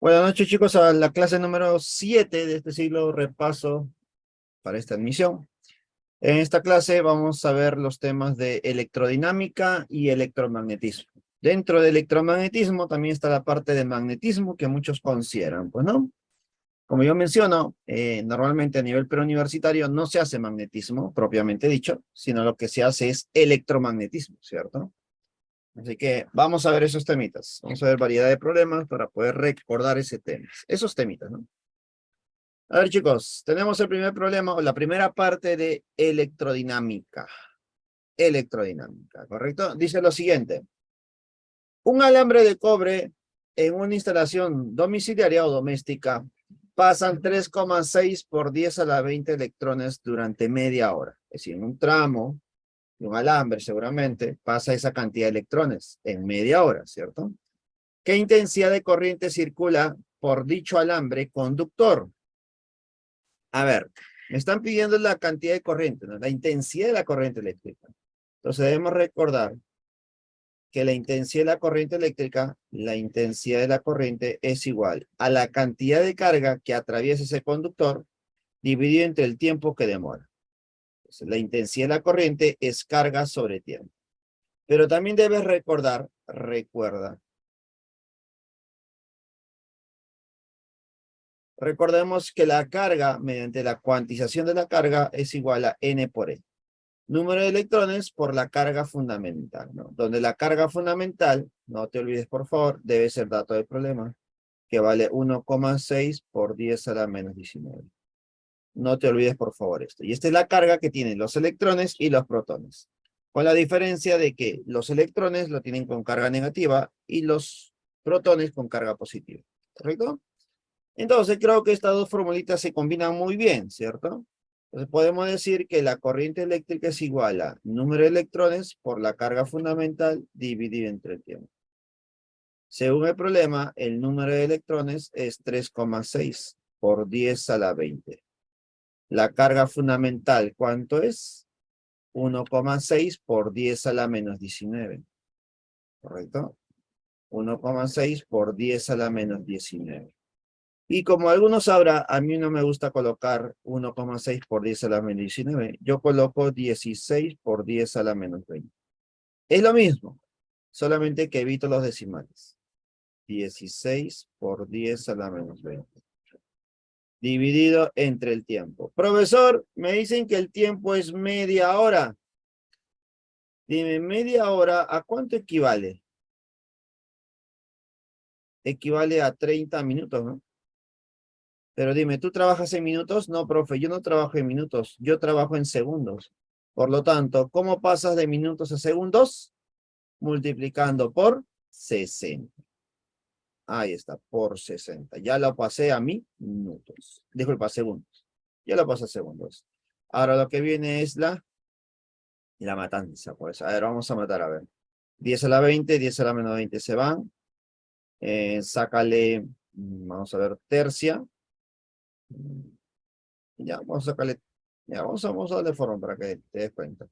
Buenas noches, chicos, a la clase número 7 de este siglo repaso para esta admisión. En esta clase vamos a ver los temas de electrodinámica y electromagnetismo. Dentro de electromagnetismo también está la parte de magnetismo que muchos consideran, pues, ¿no? Como yo menciono, normalmente a nivel preuniversitario no se hace magnetismo, propiamente dicho, sino lo que se hace es electromagnetismo, ¿cierto? Así que vamos a ver esos temitas. Vamos a ver variedad de problemas para poder recordar ese tema. Esos temitas, ¿no? A ver, chicos, tenemos el primer problema o la primera parte de electrodinámica. Electrodinámica, ¿correcto? Dice lo siguiente. Un alambre de cobre en una instalación domiciliaria o doméstica pasan 3,6 por 10 a la 20 electrones durante media hora. Es decir, en un tramo de un alambre seguramente pasa esa cantidad de electrones en media hora, ¿cierto? ¿Qué intensidad de corriente circula por dicho alambre conductor? A ver, me están pidiendo la cantidad de corriente, ¿no? La intensidad de la corriente eléctrica. Entonces debemos recordar que la intensidad de la intensidad de la corriente es igual a la cantidad de carga que atraviesa ese conductor dividido entre el tiempo que demora. Entonces, la intensidad de la corriente es carga sobre tiempo. Pero también debes recordar, recordemos que la carga, mediante la cuantización de la carga, es igual a N por E. Número de electrones por la carga fundamental, ¿no? Donde la carga fundamental, no te olvides por favor, debe ser dato del problema, que vale 1,6 por 10 a la menos 19. No te olvides por favor esto. Y esta es la carga que tienen los electrones y los protones. Con la diferencia de que los electrones lo tienen con carga negativa y los protones con carga positiva. ¿Correcto? Entonces creo que estas dos formulitas se combinan muy bien, ¿cierto? Entonces podemos decir que la corriente eléctrica es igual a número de electrones por la carga fundamental dividido entre el tiempo. Según el problema, el número de electrones es 3,6 por 10 a la 20. La carga fundamental, ¿cuánto es? 1,6 por 10 a la menos 19. ¿Correcto? 1,6 por 10 a la menos 19. Y como algunos sabrán, a mí no me gusta colocar 1,6 por 10 a la menos 19. Yo coloco 16 por 10 a la menos 20. Es lo mismo, solamente que evito los decimales. 16 por 10 a la menos 20. Dividido entre el tiempo. Profesor, me dicen que el tiempo es media hora. Dime, media hora, ¿a cuánto equivale? Equivale a 30 minutos, ¿no? Pero dime, ¿tú trabajas en minutos? No, profe, yo no trabajo en minutos, yo trabajo en segundos. Por lo tanto, ¿cómo pasas de minutos a segundos? Multiplicando por 60. Ahí está, por 60. Ya lo pasé a minutos. Disculpa, segundos. Ya lo pasé a segundos. Ahora lo que viene es la matanza. Pues, a ver, vamos a matar, a ver. 10 a la 20, 10 a la menos 20 se van. Sácale, vamos a ver, tercia. Ya, vamos a sacarle, ya, vamos a darle forma para que te des cuenta.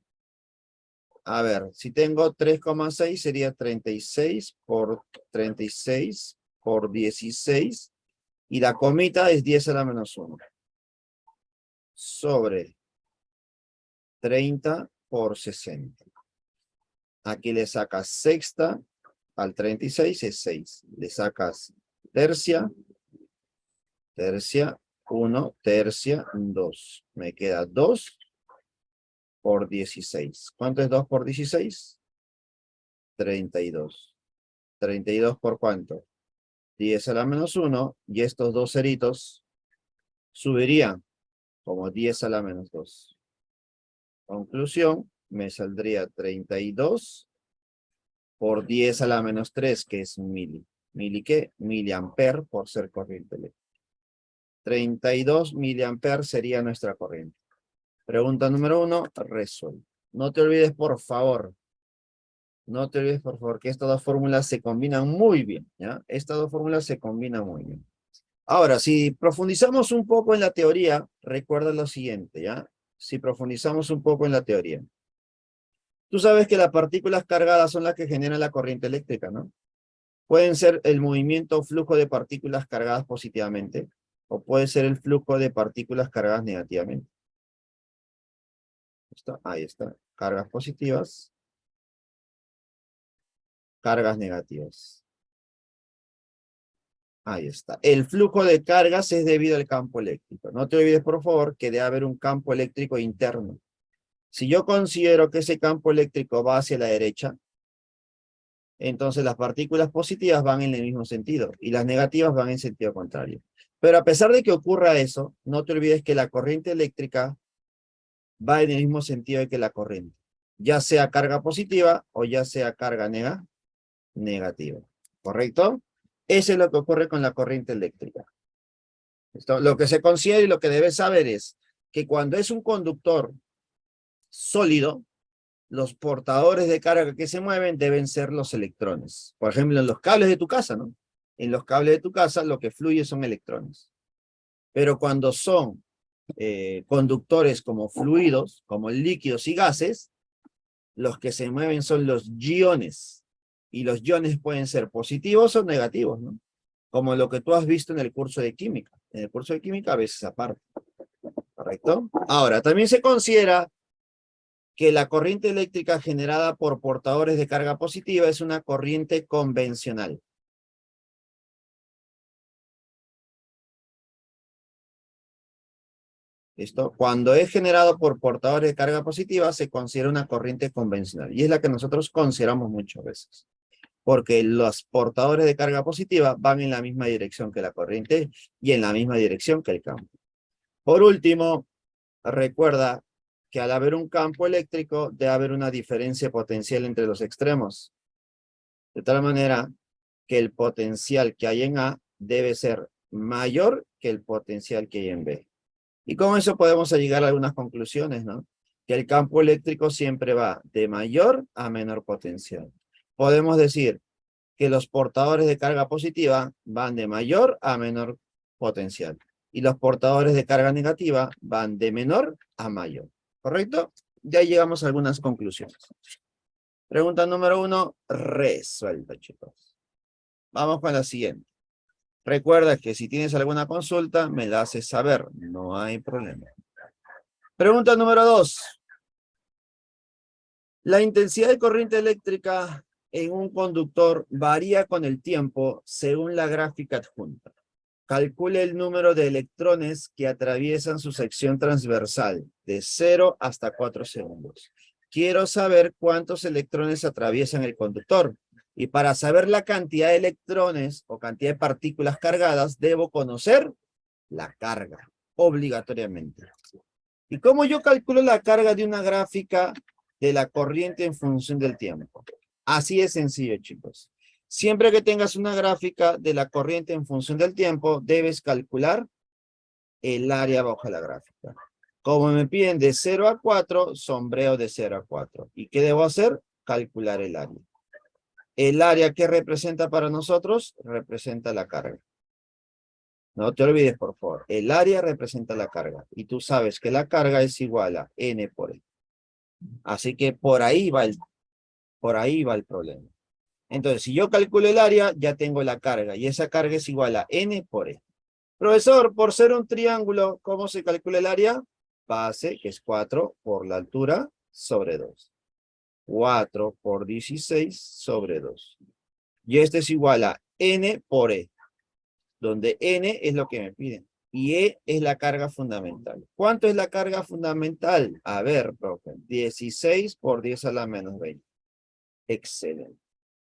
A ver, si tengo 3,6 sería 36 por 36 por 16. Y la comita es 10 a la menos 1. Sobre 30 por 60. Aquí le sacas sexta al 36 es 6. Le sacas tercia, tercia, 1, tercia, 2. Me queda 2 por 16. ¿Cuánto es 2 por 16? 32. 32 por cuánto? 10 a la menos 1. Y estos dos ceritos subirían como 10 a la menos 2. Conclusión, me saldría 32 por 10 a la menos 3, que es mili. ¿Mili qué? Miliamper por ser corriente eléctrica. 32 miliamper sería nuestra corriente. Pregunta número 1, resuelve. No te olvides, por favor. No te olvides, por favor, que estas dos fórmulas se combinan muy bien, ¿ya? Estas dos fórmulas se combinan muy bien. Ahora, si profundizamos un poco en la teoría, recuerda lo siguiente, ¿ya? Si profundizamos un poco en la teoría. Tú sabes que las partículas cargadas son las que generan la corriente eléctrica, ¿no? Pueden ser el movimiento o flujo de partículas cargadas positivamente, o puede ser el flujo de partículas cargadas negativamente. Ahí está. Cargas positivas, cargas negativas. Ahí está. El flujo de cargas es debido al campo eléctrico. No te olvides, por favor, que debe haber un campo eléctrico interno. Si yo considero que ese campo eléctrico va hacia la derecha, entonces las partículas positivas van en el mismo sentido y las negativas van en sentido contrario. Pero a pesar de que ocurra eso, no te olvides que la corriente eléctrica va en el mismo sentido que la corriente, ya sea carga positiva o ya sea carga negativa. ¿Correcto? Eso es lo que ocurre con la corriente eléctrica. ¿Listo? Lo que se considera y lo que debes saber es que cuando es un conductor sólido, los portadores de carga que se mueven deben ser los electrones. Por ejemplo, en los cables de tu casa, ¿no? En los cables de tu casa lo que fluye son electrones. Pero cuando son conductores como fluidos, como líquidos y gases, los que se mueven son los iones. Y los iones pueden ser positivos o negativos, ¿no? Como lo que tú has visto en el curso de química. En el curso de química a veces aparte. ¿Correcto? Ahora, también se considera que la corriente eléctrica generada por portadores de carga positiva es una corriente convencional. ¿Listo? Cuando es generado por portadores de carga positiva, se considera una corriente convencional. Y es la que nosotros consideramos muchas veces. Porque los portadores de carga positiva van en la misma dirección que la corriente y en la misma dirección que el campo. Por último, recuerda que al haber un campo eléctrico, debe haber una diferencia potencial entre los extremos. De tal manera que el potencial que hay en A debe ser mayor que el potencial que hay en B. Y con eso podemos llegar a algunas conclusiones, ¿no? Que el campo eléctrico siempre va de mayor a menor potencial. Podemos decir que los portadores de carga positiva van de mayor a menor potencial. Y los portadores de carga negativa van de menor a mayor. ¿Correcto? Ya llegamos a algunas conclusiones. Pregunta número 1, resuelta, chicos. Vamos con la siguiente. Recuerda que si tienes alguna consulta, me la haces saber. No hay problema. Pregunta número 2. La intensidad de corriente eléctrica en un conductor varía con el tiempo según la gráfica adjunta. Calcule el número de electrones que atraviesan su sección transversal de 0 hasta 4 segundos. Quiero saber cuántos electrones atraviesan el conductor. Y para saber la cantidad de electrones o cantidad de partículas cargadas, debo conocer la carga, obligatoriamente. ¿Y cómo yo calculo la carga de una gráfica de la corriente en función del tiempo? Así es sencillo, chicos. Siempre que tengas una gráfica de la corriente en función del tiempo, debes calcular el área bajo la gráfica. Como me piden de 0 a 4, sombreo de 0 a 4. ¿Y qué debo hacer? Calcular el área. El área que representa para nosotros, representa la carga. No te olvides, por favor. El área representa la carga. Y tú sabes que la carga es igual a N por E. Así que por ahí va el problema. Entonces, si yo calculo el área, ya tengo la carga. Y esa carga es igual a N por E. Profesor, por ser un triángulo, ¿cómo se calcula el área? Base, que es 4 por la altura, sobre 2. 4 por 16 sobre 2. Y esto es igual a N por E, donde N es lo que me piden. Y E es la carga fundamental. ¿Cuánto es la carga fundamental? A ver, profe. 16 por 10 a la menos 20. Excelente.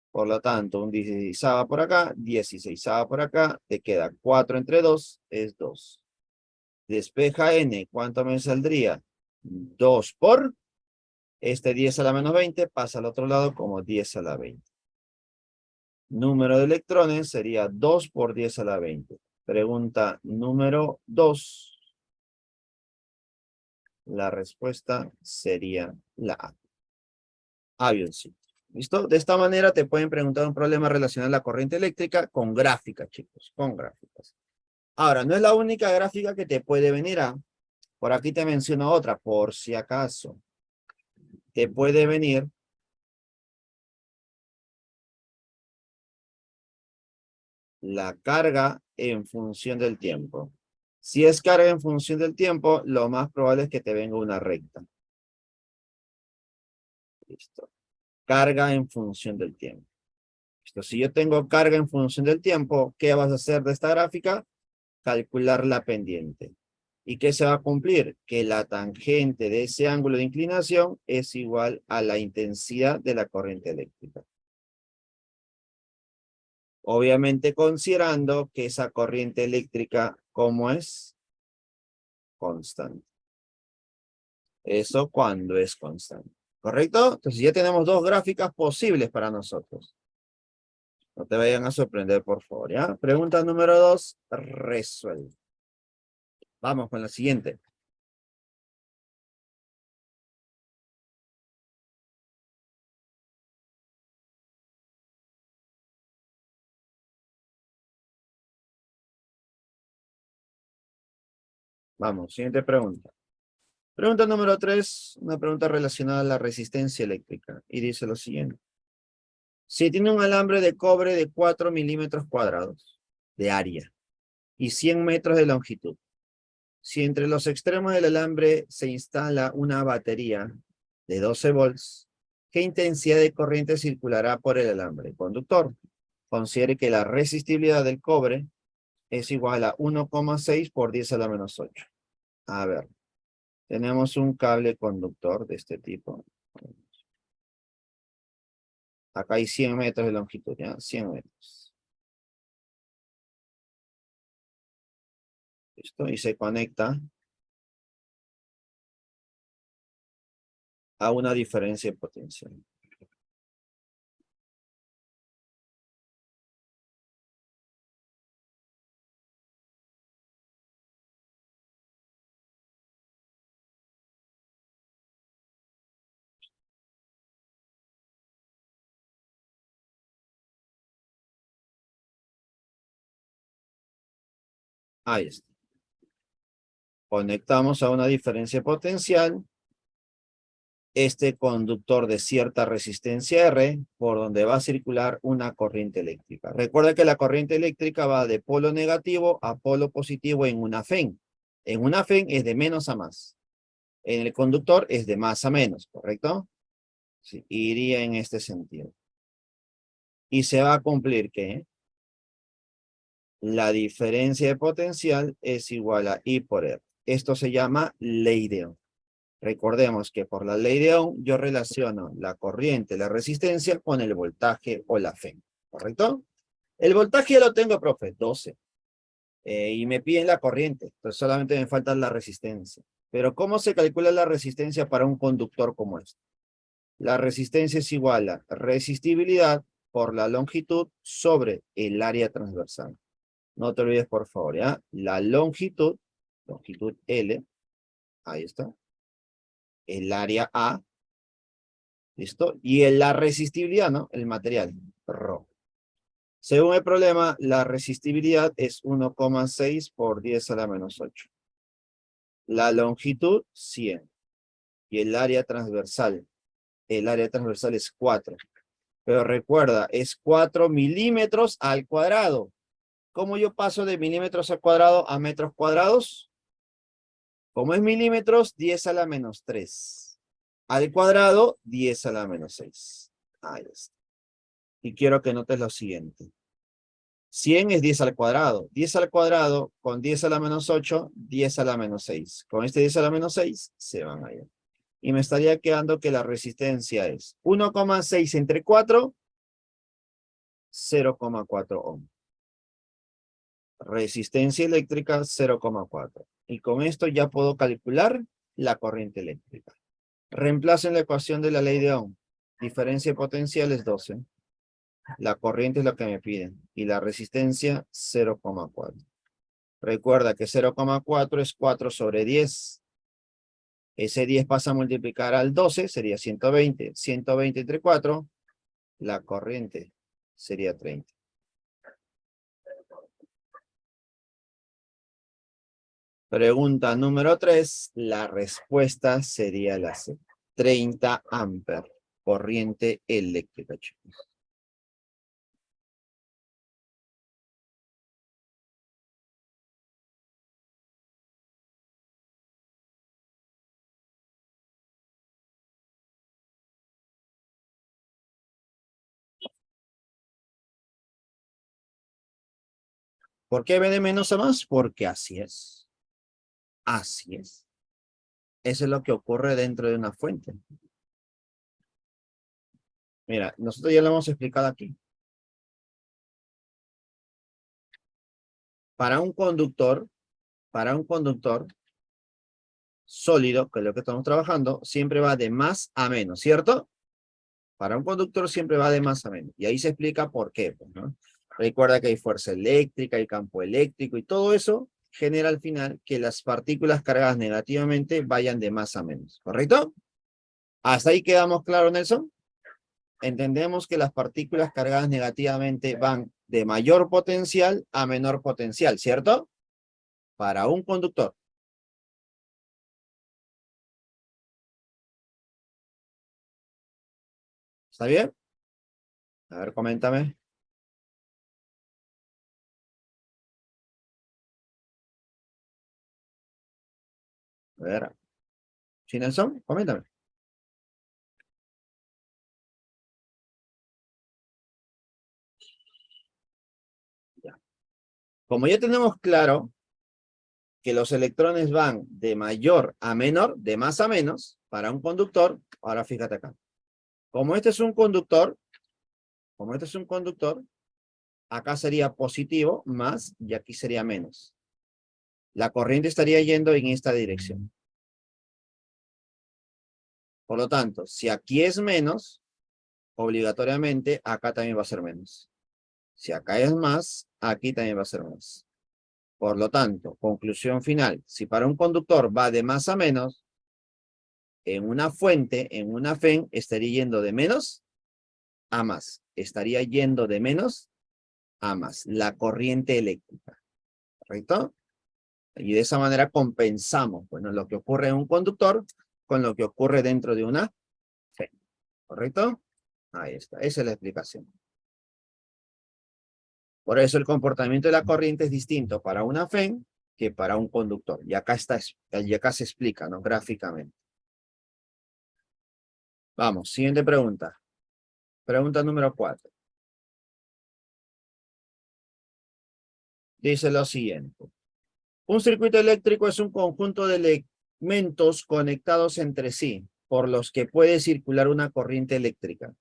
Por lo tanto, un 16 por acá, 16 por acá, te queda 4 entre 2, es 2. Despeja N, ¿cuánto me saldría? 2 por, este 10 a la menos 20 pasa al otro lado como 10 a la 20. Número de electrones sería 2 por 10 a la 20. Pregunta número 2. La respuesta sería la A. Avioncito. ¿Listo? De esta manera te pueden preguntar un problema relacionado a la corriente eléctrica con gráficas, chicos, con gráficas. Ahora, no es la única gráfica que te puede venir a. Por aquí te menciono otra, por si acaso. Te puede venir la carga en función del tiempo. Si es carga en función del tiempo, lo más probable es que te venga una recta. Listo. Carga en función del tiempo. Listo. Si yo tengo carga en función del tiempo, ¿qué vas a hacer de esta gráfica? Calcular la pendiente. ¿Y qué se va a cumplir? Que la tangente de ese ángulo de inclinación es igual a la intensidad de la corriente eléctrica. Obviamente considerando que esa corriente eléctrica, ¿cómo es? Constante. Eso cuando es constante. ¿Correcto? Entonces ya tenemos dos gráficas posibles para nosotros. No te vayan a sorprender, por favor, ¿ya? Pregunta número 2, resuelve. Vamos con la siguiente. Vamos, siguiente pregunta. Pregunta número 3, una pregunta relacionada a la resistencia eléctrica. Y dice lo siguiente. Si tiene un alambre de cobre de 4 milímetros cuadrados de área y 100 metros de longitud, si entre los extremos del alambre se instala una batería de 12 volts, ¿qué intensidad de corriente circulará por el alambre conductor? Considere que la resistibilidad del cobre es igual a 1,6 por 10 a la menos 8. A ver, tenemos un cable conductor de este tipo. Acá hay 100 metros de longitud, ¿ya? 100 metros. ¿Listo? Y se conecta a una diferencia de potencial. Ahí está. Conectamos a una diferencia potencial este conductor de cierta resistencia R por donde va a circular una corriente eléctrica. Recuerda que la corriente eléctrica va de polo negativo a polo positivo en una FEN. En una FEN es de menos a más. En el conductor es de más a menos, ¿correcto? Sí, iría en este sentido. Y se va a cumplir que la diferencia de potencial es igual a I por R. Esto se llama ley de Ohm. Recordemos que por la ley de Ohm yo relaciono la corriente, la resistencia con el voltaje o la fe. ¿Correcto? El voltaje ya lo tengo, profe, 12. Y me piden la corriente. Entonces solamente me falta la resistencia. Pero ¿cómo se calcula la resistencia para un conductor como este? La resistencia es igual a resistibilidad por la longitud sobre el área transversal. No te olvides, por favor, ¿ya? La longitud, longitud L, ahí está. El área A, ¿listo? Y la resistibilidad, ¿no? El material, Rho. Según el problema, la resistibilidad es 1,6 por 10 a la menos 8. La longitud, 100. Y el área transversal es 4. Pero recuerda, es 4 milímetros al cuadrado. ¿Cómo yo paso de milímetros al cuadrado a metros cuadrados? Como es milímetros, 10 a la menos 3. Al cuadrado, 10 a la menos 6. Ahí está. Y quiero que notes lo siguiente. 100 es 10 al cuadrado. 10 al cuadrado con 10 a la menos 8, 10 a la menos 6. Con este 10 a la menos 6, se van a ir. Y me estaría quedando que la resistencia es 1,6 entre 4, 0,4 ohm. Resistencia eléctrica 0,4. Y con esto ya puedo calcular la corriente eléctrica. Reemplazo en la ecuación de la ley de Ohm. Diferencia potencial es 12. La corriente es lo que me piden. Y la resistencia 0,4. Recuerda que 0,4 es 4 sobre 10. Ese 10 pasa a multiplicar al 12, sería 120. 120 entre 4, la corriente sería 30. Pregunta número 3, la respuesta sería la C. 30 amperes, corriente eléctrica, chicos. ¿Por qué v de menos a más? Porque así es. Así es. Eso es lo que ocurre dentro de una fuente. Mira, nosotros ya lo hemos explicado aquí. Para un conductor sólido, que es lo que estamos trabajando, siempre va de más a menos, ¿cierto? Para un conductor siempre va de más a menos. Y ahí se explica por qué, pues, ¿no? Recuerda que hay fuerza eléctrica, hay campo eléctrico y todo eso genera al final que las partículas cargadas negativamente vayan de más a menos, ¿correcto? ¿Hasta ahí quedamos claros, Nelson? Entendemos que las partículas cargadas negativamente van de mayor potencial a menor potencial, ¿cierto? Para un conductor. ¿Está bien? A ver, coméntame. A ver, ¿sí, Nelson? Coméntame. Ya. Como ya tenemos claro que los electrones van de mayor a menor, de más a menos, para un conductor, ahora fíjate acá. Como este es un conductor, como este es un conductor, acá sería positivo más y aquí sería menos. La corriente estaría yendo en esta dirección. Por lo tanto, si aquí es menos, obligatoriamente acá también va a ser menos. Si acá es más, aquí también va a ser más. Por lo tanto, conclusión final, si para un conductor va de más a menos, en una fuente, en una FEN, estaría yendo de menos a más. Estaría yendo de menos a más. La corriente eléctrica, ¿correcto? Y de esa manera compensamos, bueno, lo que ocurre en un conductor con lo que ocurre dentro de una FEN, ¿correcto? Ahí está, esa es la explicación. Por eso el comportamiento de la corriente es distinto para una FEN que para un conductor. Y acá está, y acá se explica, ¿no? Gráficamente. Vamos, siguiente pregunta. Pregunta número 4. Dice lo siguiente. Un circuito eléctrico es un conjunto de elementos conectados entre sí, por los que puede circular una corriente eléctrica.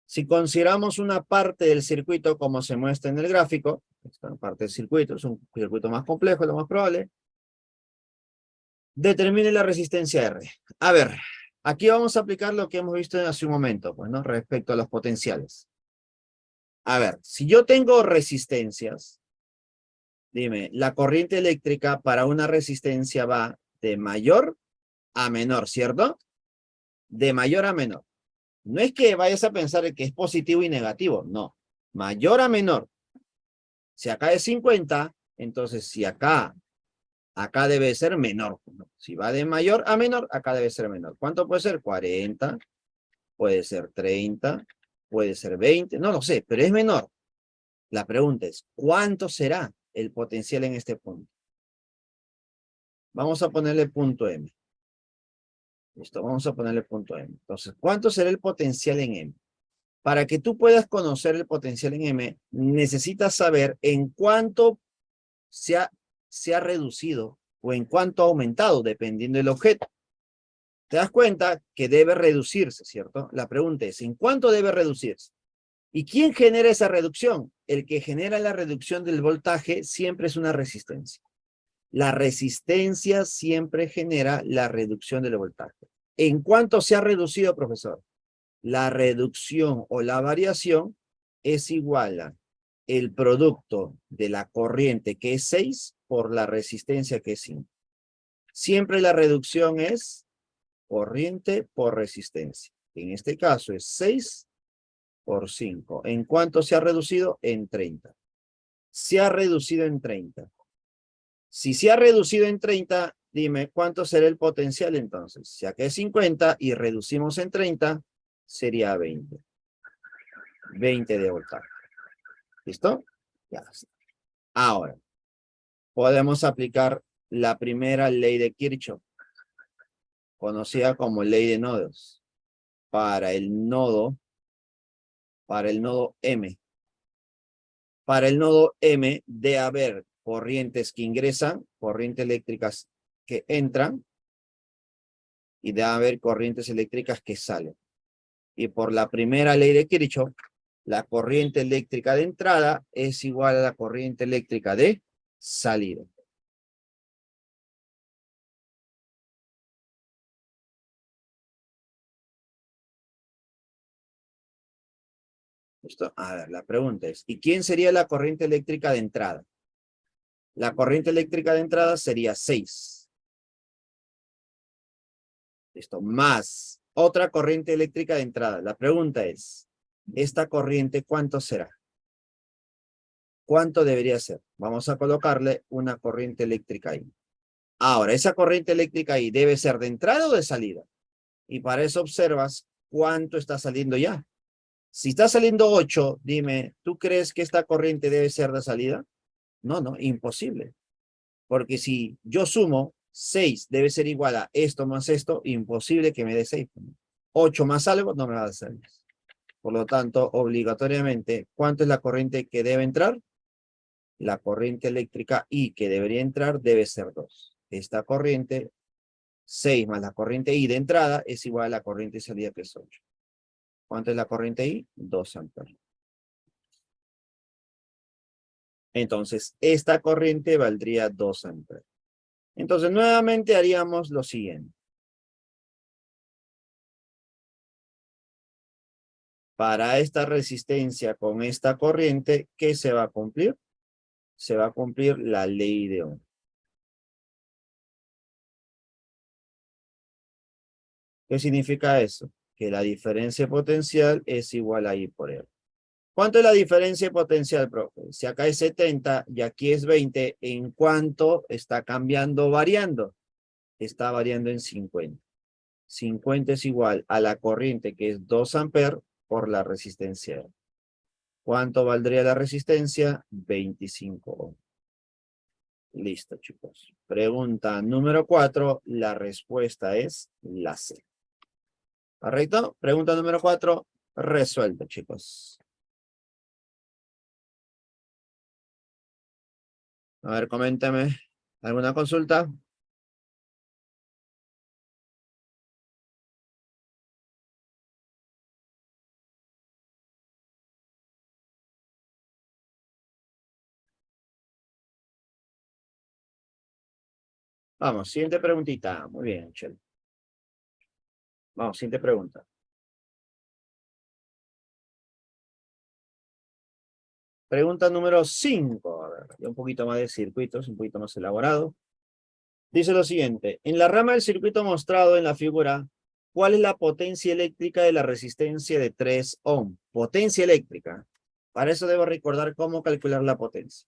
Si consideramos una parte del circuito como se muestra en el gráfico, esta parte del circuito es un circuito más complejo, lo más probable, determine la resistencia R. A ver, aquí vamos a aplicar lo que hemos visto hace un momento, pues, ¿no? Respecto a los potenciales. A ver, si yo tengo resistencias, dime, la corriente eléctrica para una resistencia va de mayor a menor, ¿cierto? De mayor a menor. No es que vayas a pensar que es positivo y negativo, no. Mayor a menor. Si acá es 50, entonces si acá debe ser menor, ¿no? Si va de mayor a menor, acá debe ser menor. ¿Cuánto puede ser? 40, puede ser 30, puede ser 20, no lo sé, pero es menor. La pregunta es, ¿cuánto será el potencial en este punto? Vamos a ponerle punto M. Listo, vamos a ponerle punto M. Entonces, ¿cuánto será el potencial en M? Para que tú puedas conocer el potencial en M, necesitas saber en cuánto se ha, se ha reducido o en cuánto ha aumentado, dependiendo del objeto. Te das cuenta que debe reducirse, ¿cierto? La pregunta es, ¿en cuánto debe reducirse? ¿Y quién genera esa reducción? El que genera la reducción del voltaje siempre es una resistencia. La resistencia siempre genera la reducción del voltaje. ¿En cuánto se ha reducido, profesor? La reducción o la variación es igual a el producto de la corriente, que es 6, por la resistencia, que es 5. Siempre la reducción es corriente por resistencia. En este caso es 6 por 5. ¿En cuánto se ha reducido? En 30. Se ha reducido en 30. Si se ha reducido en 30, dime, ¿cuánto será el potencial entonces? Si acá es 50 y reducimos en 30, sería 20. 20 de voltaje. ¿Listo? Ya está. Ahora, podemos aplicar la primera ley de Kirchhoff, conocida como ley de nodos, para el nodo, para el nodo M. Para el nodo M debe haber corrientes que ingresan, corrientes eléctricas que entran y debe haber corrientes eléctricas que salen. Y por la primera ley de Kirchhoff, la corriente eléctrica de entrada es igual a la corriente eléctrica de salida. ¿Listo? A ver, la pregunta es, ¿y quién sería la corriente eléctrica de entrada? La corriente eléctrica de entrada sería 6. ¿Listo? Más otra corriente eléctrica de entrada. La pregunta es, ¿esta corriente cuánto será? ¿Cuánto debería ser? Vamos a colocarle una corriente eléctrica ahí. Ahora, esa corriente eléctrica ahí debe ser de entrada o de salida. Y para eso observas cuánto está saliendo ya. Si está saliendo 8, dime, ¿tú crees que esta corriente debe ser de salida? No, no, imposible. Porque si yo sumo, 6 debe ser igual a esto más esto, imposible que me dé 6. 8 más algo no me va a dar 6. Por lo tanto, obligatoriamente, ¿cuánto es la corriente que debe entrar? La corriente eléctrica I que debería entrar debe ser 2. Esta corriente, 6 más la corriente I de entrada es igual a la corriente de salida que es 8. ¿Cuánto es la corriente I? 2 amperes. Entonces, esta corriente valdría 2 amperes. Entonces, nuevamente haríamos lo siguiente. Para esta resistencia con esta corriente, ¿qué se va a cumplir? Se va a cumplir la ley de Ohm. ¿Qué significa eso? Que la diferencia potencial es igual a I por R. ¿Cuánto es la diferencia potencial, profe? Si acá es 70 y aquí es 20, ¿en cuánto está cambiando, variando? Está variando en 50. 50 es igual a la corriente que es 2 amperes por la resistencia. ¿Cuánto valdría la resistencia? 25 ohm. Listo, chicos. Pregunta número 4. La respuesta es la C. ¿Correcto? Pregunta número 4. Resuelto, chicos. A ver, coméntame. ¿Alguna consulta? Vamos, siguiente preguntita. Muy bien, Chel. Vamos, siguiente pregunta. Pregunta número 5. A ver, ya un poquito más de circuitos, un poquito más elaborado. Dice lo siguiente. En la rama del circuito mostrado en la figura, ¿cuál es la potencia eléctrica de la resistencia de 3 ohm? Potencia eléctrica. Para eso debo recordar cómo calcular la potencia.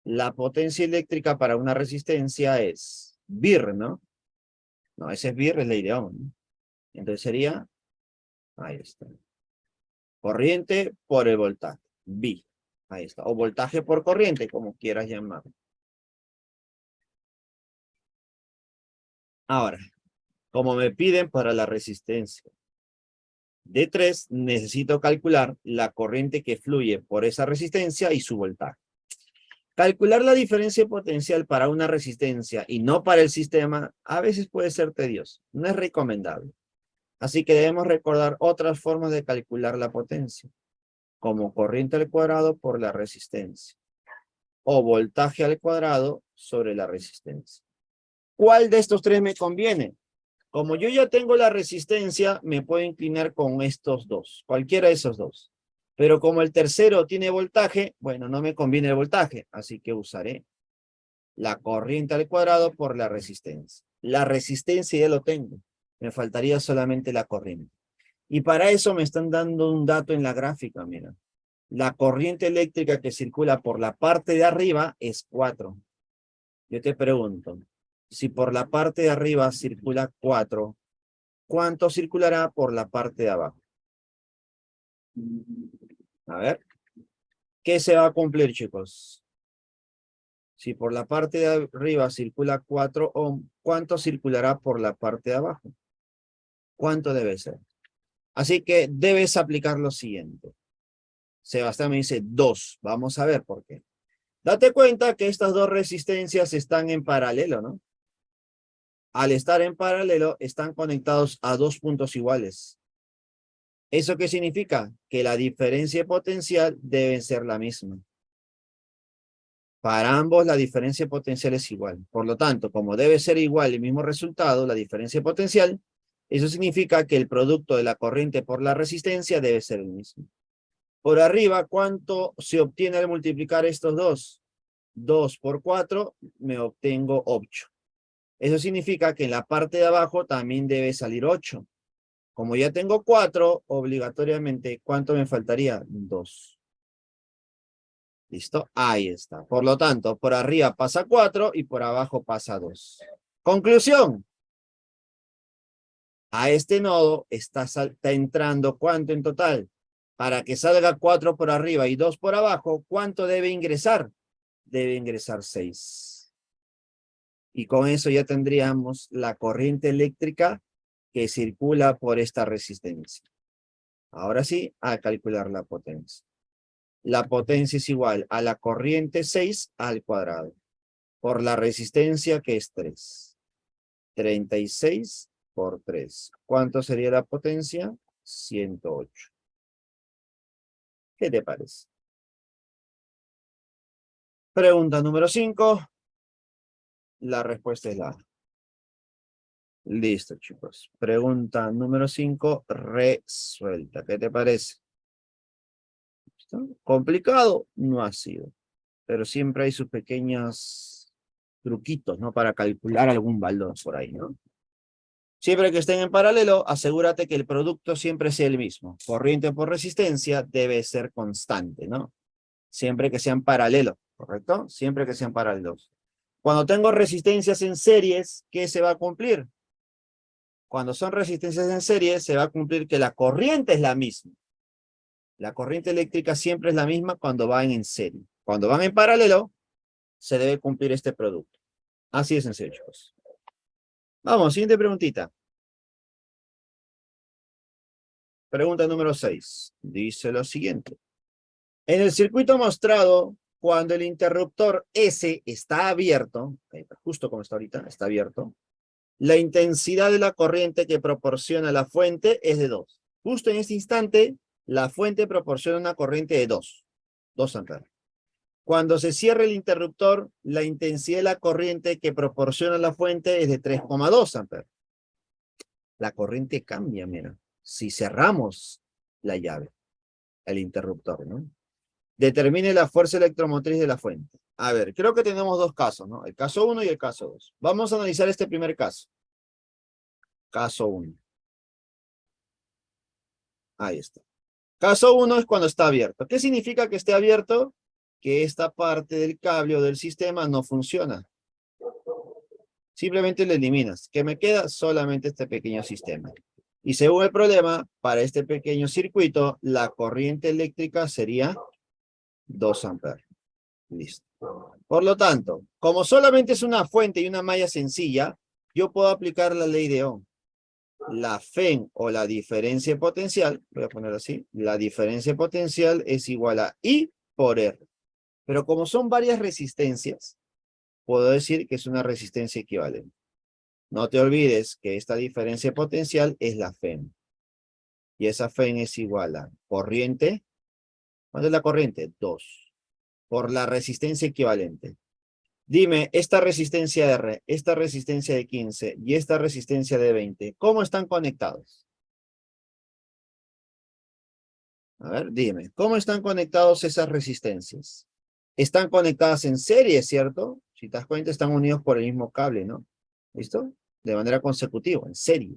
La potencia eléctrica para una resistencia es VIR, ¿no? No, ese es VIR, es ley de Ohm, ¿no? Entonces sería, ahí está. Corriente por el voltaje, V. Ahí está. O voltaje por corriente, como quieras llamarlo. Ahora, como me piden para la resistencia de 3, necesito calcular la corriente que fluye por esa resistencia y su voltaje. Calcular la diferencia potencial para una resistencia y no para el sistema a veces puede ser tedioso. No es recomendable. Así que debemos recordar otras formas de calcular la potencia, como corriente al cuadrado por la resistencia o voltaje al cuadrado sobre la resistencia. ¿Cuál de estos tres me conviene? Como yo ya tengo la resistencia, me puedo inclinar con estos dos, cualquiera de esos dos. Pero como el tercero tiene voltaje, bueno, no me conviene el voltaje, así que usaré la corriente al cuadrado por la resistencia. La resistencia ya lo tengo, me faltaría solamente la corriente. Y para eso me están dando un dato en la gráfica, mira. La corriente eléctrica que circula por la parte de arriba es 4. Yo te pregunto, si por la parte de arriba circula 4, ¿cuánto circulará por la parte de abajo? A ver, ¿qué se va a cumplir, chicos? Si por la parte de arriba circula 4 ohm, ¿cuánto circulará por la parte de abajo? ¿Cuánto debe ser? Así que debes aplicar lo siguiente. Sebastián me dice 2. Vamos a ver por qué. Date cuenta que estas dos resistencias están en paralelo, ¿no? Al estar en paralelo, están conectados a dos puntos iguales. ¿Eso qué significa? Que la diferencia potencial debe ser la misma. Para ambos, la diferencia potencial es igual. Por lo tanto, como debe ser igual el mismo resultado, la diferencia potencial, eso significa que el producto de la corriente por la resistencia debe ser el mismo. Por arriba, ¿cuánto se obtiene al multiplicar estos dos? 2 por 4, me obtengo 8. Eso significa que en la parte de abajo también debe salir 8. Como ya tengo 4, obligatoriamente, ¿cuánto me faltaría? 2. ¿Listo? Ahí está. Por lo tanto, por arriba pasa 4 y por abajo pasa 2. Conclusión. A este nodo está entrando ¿cuánto en total? Para que salga 4 por arriba y 2 por abajo, ¿cuánto debe ingresar? Debe ingresar 6. Y con eso ya tendríamos la corriente eléctrica que circula por esta resistencia. Ahora sí, a calcular la potencia. La potencia es igual a la corriente 6 al cuadrado, por la resistencia que es 3. 36 por 3. ¿Cuánto sería la potencia? 108. ¿Qué te parece? Pregunta número 5. La respuesta es la A. Listo, chicos. Pregunta número 5, resuelta. ¿Qué te parece? ¿Listo? Complicado no ha sido, pero siempre hay sus pequeños truquitos, ¿no? Para calcular algún valor por ahí, ¿no? Siempre que estén en paralelo, asegúrate que el producto siempre sea el mismo. Corriente por resistencia debe ser constante, ¿no? Siempre que sean paralelos, ¿correcto? Siempre que sean paralelos. Cuando tengo resistencias en series, ¿qué se va a cumplir? Cuando son resistencias en serie, se va a cumplir que la corriente es la misma. La corriente eléctrica siempre es la misma cuando van en serie. Cuando van en paralelo, se debe cumplir este producto. Así de sencillo, chicos. Vamos, siguiente preguntita. Pregunta número 6. Dice lo siguiente. En el circuito mostrado, cuando el interruptor S está abierto, justo como está ahorita, está abierto, la intensidad de la corriente que proporciona la fuente es de 2. Justo en este instante, la fuente proporciona una corriente de 2 amperes. Cuando se cierra el interruptor, la intensidad de la corriente que proporciona la fuente es de 3,2 amperes. La corriente cambia, mira, si cerramos la llave, el interruptor, ¿no? Determine la fuerza electromotriz de la fuente. A ver, creo que tenemos dos casos, ¿no? El caso 1 y el caso 2. Vamos a analizar este primer caso. Caso 1. Ahí está. Caso 1 es cuando está abierto. ¿Qué significa que esté abierto? Que esta parte del cable o del sistema no funciona. Simplemente lo eliminas. ¿Qué me queda? Solamente este pequeño sistema. Y según el problema, para este pequeño circuito, la corriente eléctrica sería 2 amperes. Listo. Por lo tanto, como solamente es una fuente y una malla sencilla, yo puedo aplicar la ley de Ohm. La FEN o la diferencia potencial, voy a poner así, la diferencia potencial es igual a I por R. Pero como son varias resistencias, puedo decir que es una resistencia equivalente. No te olvides que esta diferencia potencial es la FEN. Y esa FEN es igual a corriente. ¿Cuánto es la corriente? 2. Por la resistencia equivalente. Dime, esta resistencia R, esta resistencia de 15 y esta resistencia de 20, ¿cómo están conectados? A ver, dime, ¿cómo están conectados esas resistencias? Están conectadas en serie, ¿cierto? Si te das cuenta, están unidos por el mismo cable, ¿no? ¿Listo? De manera consecutiva, en serie.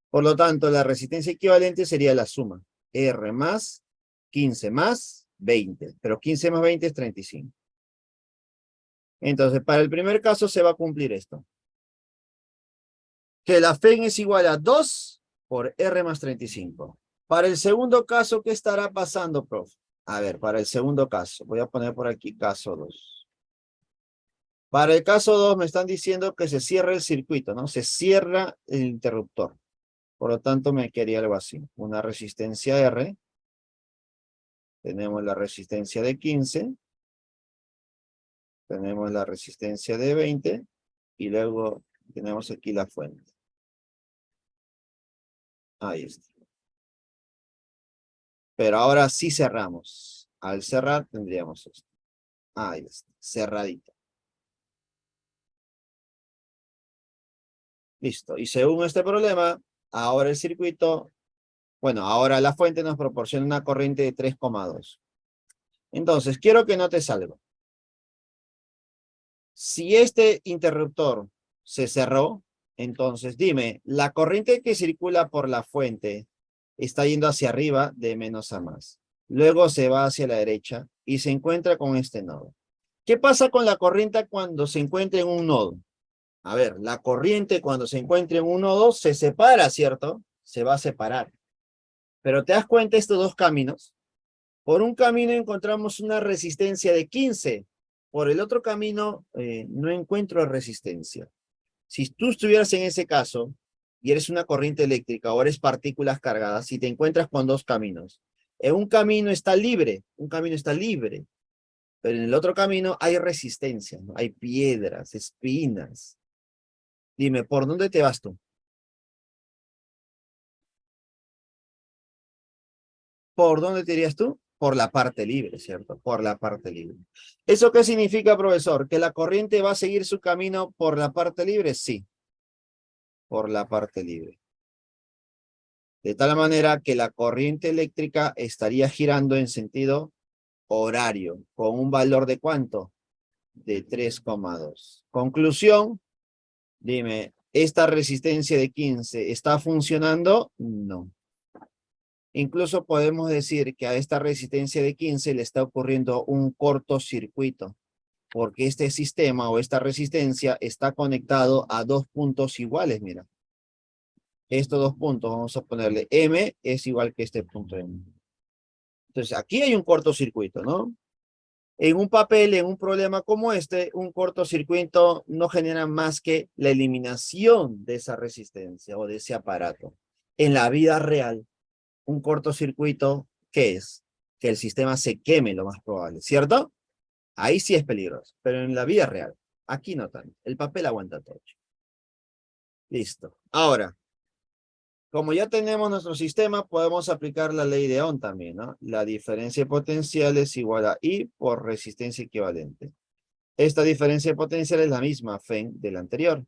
Por lo tanto, la resistencia equivalente sería la suma. R más 15 más 20. Pero 15 más 20 es 35. Entonces, para el primer caso se va a cumplir esto. Que la FEN es igual a 2 por R más 35. Para el segundo caso, ¿qué estará pasando, prof? A ver, para el segundo caso, voy a poner por aquí caso 2. Para el caso 2 me están diciendo que se cierra el circuito, ¿no? Se cierra el interruptor. Por lo tanto, me quedaría algo así. Una resistencia R tenemos la resistencia de 15, tenemos la resistencia de 20, y luego tenemos aquí la fuente. Ahí está. Pero ahora sí cerramos. Al cerrar tendríamos esto. Ahí está, cerradito. Listo. Y según este problema, ahora el circuito, bueno, ahora la fuente nos proporciona una corriente de 3,2. Entonces, quiero que notes algo. Si este interruptor se cerró, entonces dime, la corriente que circula por la fuente está yendo hacia arriba de menos a más. Luego se va hacia la derecha y se encuentra con este nodo. ¿Qué pasa con la corriente cuando se encuentra en un nodo? A ver, la corriente cuando se encuentra en un nodo se separa, ¿cierto? Se va a separar. Pero te das cuenta estos dos caminos. Por un camino encontramos una resistencia de 15. Por el otro camino no encuentro resistencia. Si tú estuvieras en ese caso y eres una corriente eléctrica o eres partículas cargadas y te encuentras con dos caminos. En un camino está libre, pero en el otro camino hay resistencia, ¿no? Hay piedras, espinas. Dime, ¿por dónde te vas tú? ¿Por dónde te irías tú? Por la parte libre, ¿cierto? Por la parte libre. ¿Eso qué significa, profesor? ¿Que la corriente va a seguir su camino por la parte libre? Sí, por la parte libre. De tal manera que la corriente eléctrica estaría girando en sentido horario, con un valor de ¿cuánto? De 3,2. Conclusión, dime, ¿esta resistencia de 15 está funcionando? No. Incluso podemos decir que a esta resistencia de 15 le está ocurriendo un cortocircuito, porque este sistema o esta resistencia está conectado a dos puntos iguales, mira. Estos dos puntos, vamos a ponerle M, es igual que este punto M. Entonces, aquí hay un cortocircuito, ¿no? En un papel, en un problema como este, un cortocircuito no genera más que la eliminación de esa resistencia o de ese aparato. En la vida real, un cortocircuito, ¿qué es? Que el sistema se queme lo más probable, ¿cierto? Ahí sí es peligroso, pero en la vida real, aquí no tanto. El papel aguanta todo. Listo. Ahora, como ya tenemos nuestro sistema, podemos aplicar la ley de Ohm también, ¿no? La diferencia de potencial es igual a I por resistencia equivalente. Esta diferencia de potencial es la misma, FEN, de la anterior.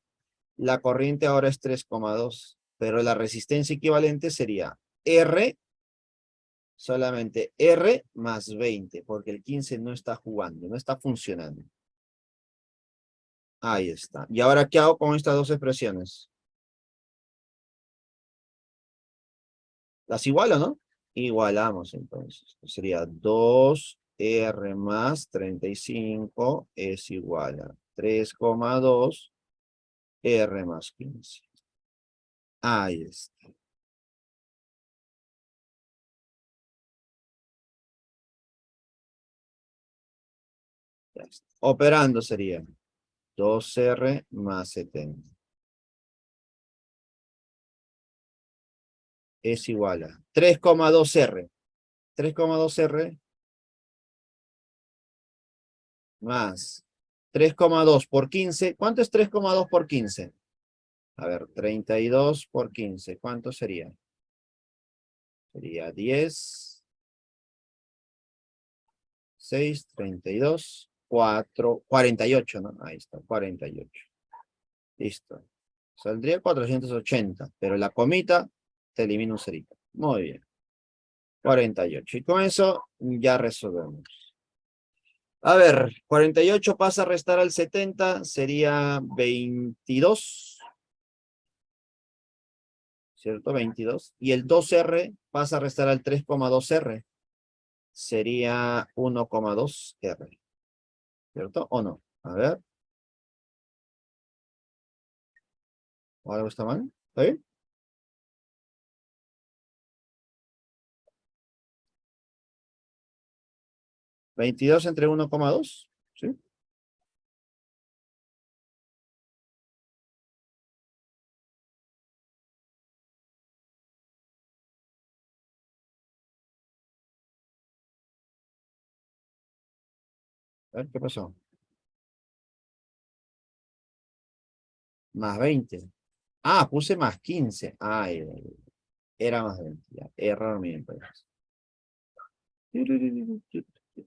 La corriente ahora es 3,2, pero la resistencia equivalente sería R, solamente R más 20, porque el 15 no está jugando, no está funcionando. Ahí está. ¿Y ahora qué hago con estas dos expresiones? ¿Las igualo, no? Igualamos entonces. Sería 2R más 35 es igual a 3,2 R más 15. Ahí está. Ya está. Operando sería 2R más 70. Es igual a 3,2R. 3,2R más 3,2 por 15. ¿Cuánto es 3,2 por 15? A ver, 32 por 15. ¿Cuánto sería? Sería 10, 6, 32, 4, 48, ¿no? Ahí está, 48. Listo. Saldría 480, pero la comita te elimina un cerito. Muy bien. 48. Y con eso ya resolvemos. A ver, 48 pasa a restar al 70, sería 22, ¿cierto? 22. Y el 2R pasa a restar al 3,2R, sería 1,2R, ¿cierto? ¿O no? A ver, ¿o algo está mal? ¿Está bien? 22 entre 1,2, ¿sí? A ver, ¿qué pasó? Más 20. Ah, puse más 15. Ay, era más 20. Ya. Error mío, pues.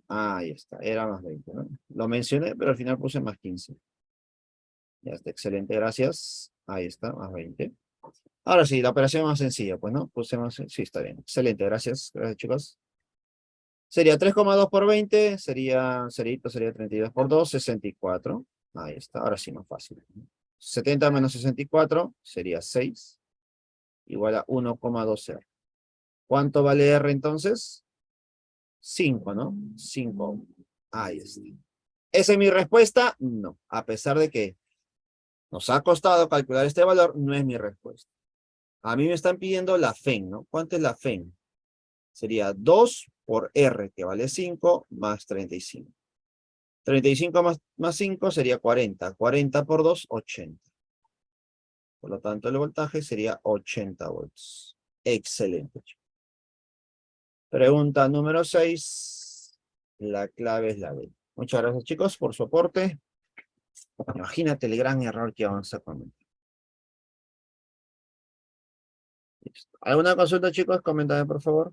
Ahí está, era más 20, ¿no? Lo mencioné, pero al final puse más 15. Ya está, excelente, gracias. Ahí está, más 20. Ahora sí, la operación más sencilla, pues, ¿no? Puse más, sí, está bien. Excelente, gracias. Gracias, chicos. Sería 3,2 por 20, sería 32 por 2, 64. Ahí está, ahora sí más fácil. 70 menos 64 sería 6, igual a 1,2R. ¿Cuánto vale R entonces? 5, ¿no? 5. Ahí está. ¿Esa es mi respuesta? No. A pesar de que nos ha costado calcular este valor, no es mi respuesta. A mí me están pidiendo la FEN, ¿no? ¿Cuánto es la FEN? Sería 2 por R, que vale 5, más 35. 35 más 5 sería 40. 40 por 2, 80. Por lo tanto, el voltaje sería 80 volts. Excelente. Pregunta número 6. La clave es la B. Muchas gracias, chicos, por su aporte. Imagínate el gran error que vamos a cometer. Listo. ¿Alguna consulta, chicos? Coméntame, por favor.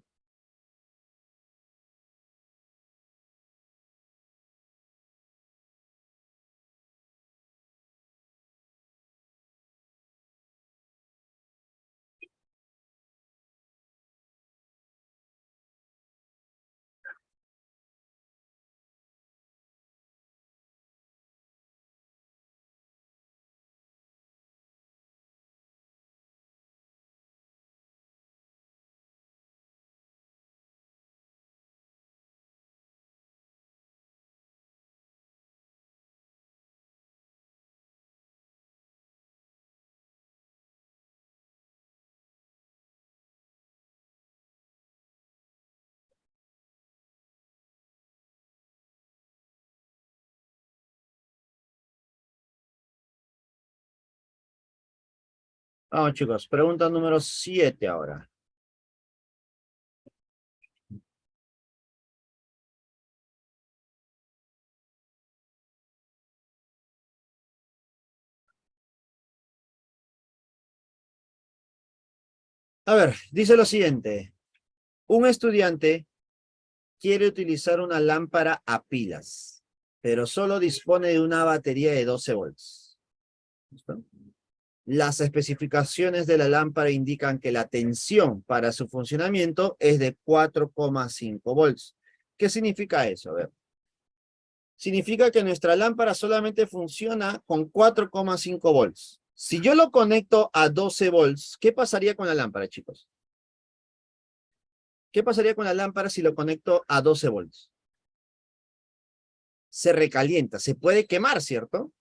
Vamos, chicos. Pregunta número 7 ahora. A ver, dice lo siguiente. Un estudiante quiere utilizar una lámpara a pilas, pero solo dispone de una batería de 12 volts. ¿Listo? Las especificaciones de la lámpara indican que la tensión para su funcionamiento es de 4,5 volts. ¿Qué significa eso? A ver. Significa que nuestra lámpara solamente funciona con 4,5 volts. Si yo lo conecto a 12 volts, ¿qué pasaría con la lámpara, chicos? ¿Qué pasaría con la lámpara si lo conecto a 12 volts? Se recalienta, se puede quemar, ¿cierto?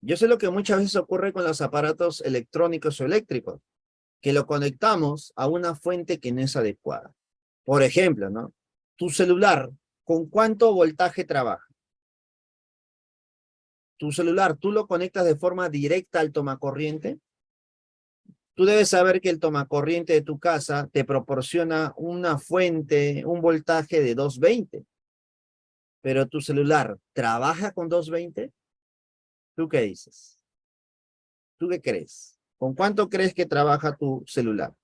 Yo sé lo que muchas veces ocurre con los aparatos electrónicos o eléctricos, que lo conectamos a una fuente que no es adecuada. Por ejemplo, ¿no? Tu celular, ¿con cuánto voltaje trabaja? Tu celular, ¿tú lo conectas de forma directa al tomacorriente? Tú debes saber que el tomacorriente de tu casa te proporciona una fuente, un voltaje de 220, pero tu celular trabaja con 220. ¿Tú qué dices? ¿Tú qué crees? ¿Con cuánto crees que trabaja tu celular?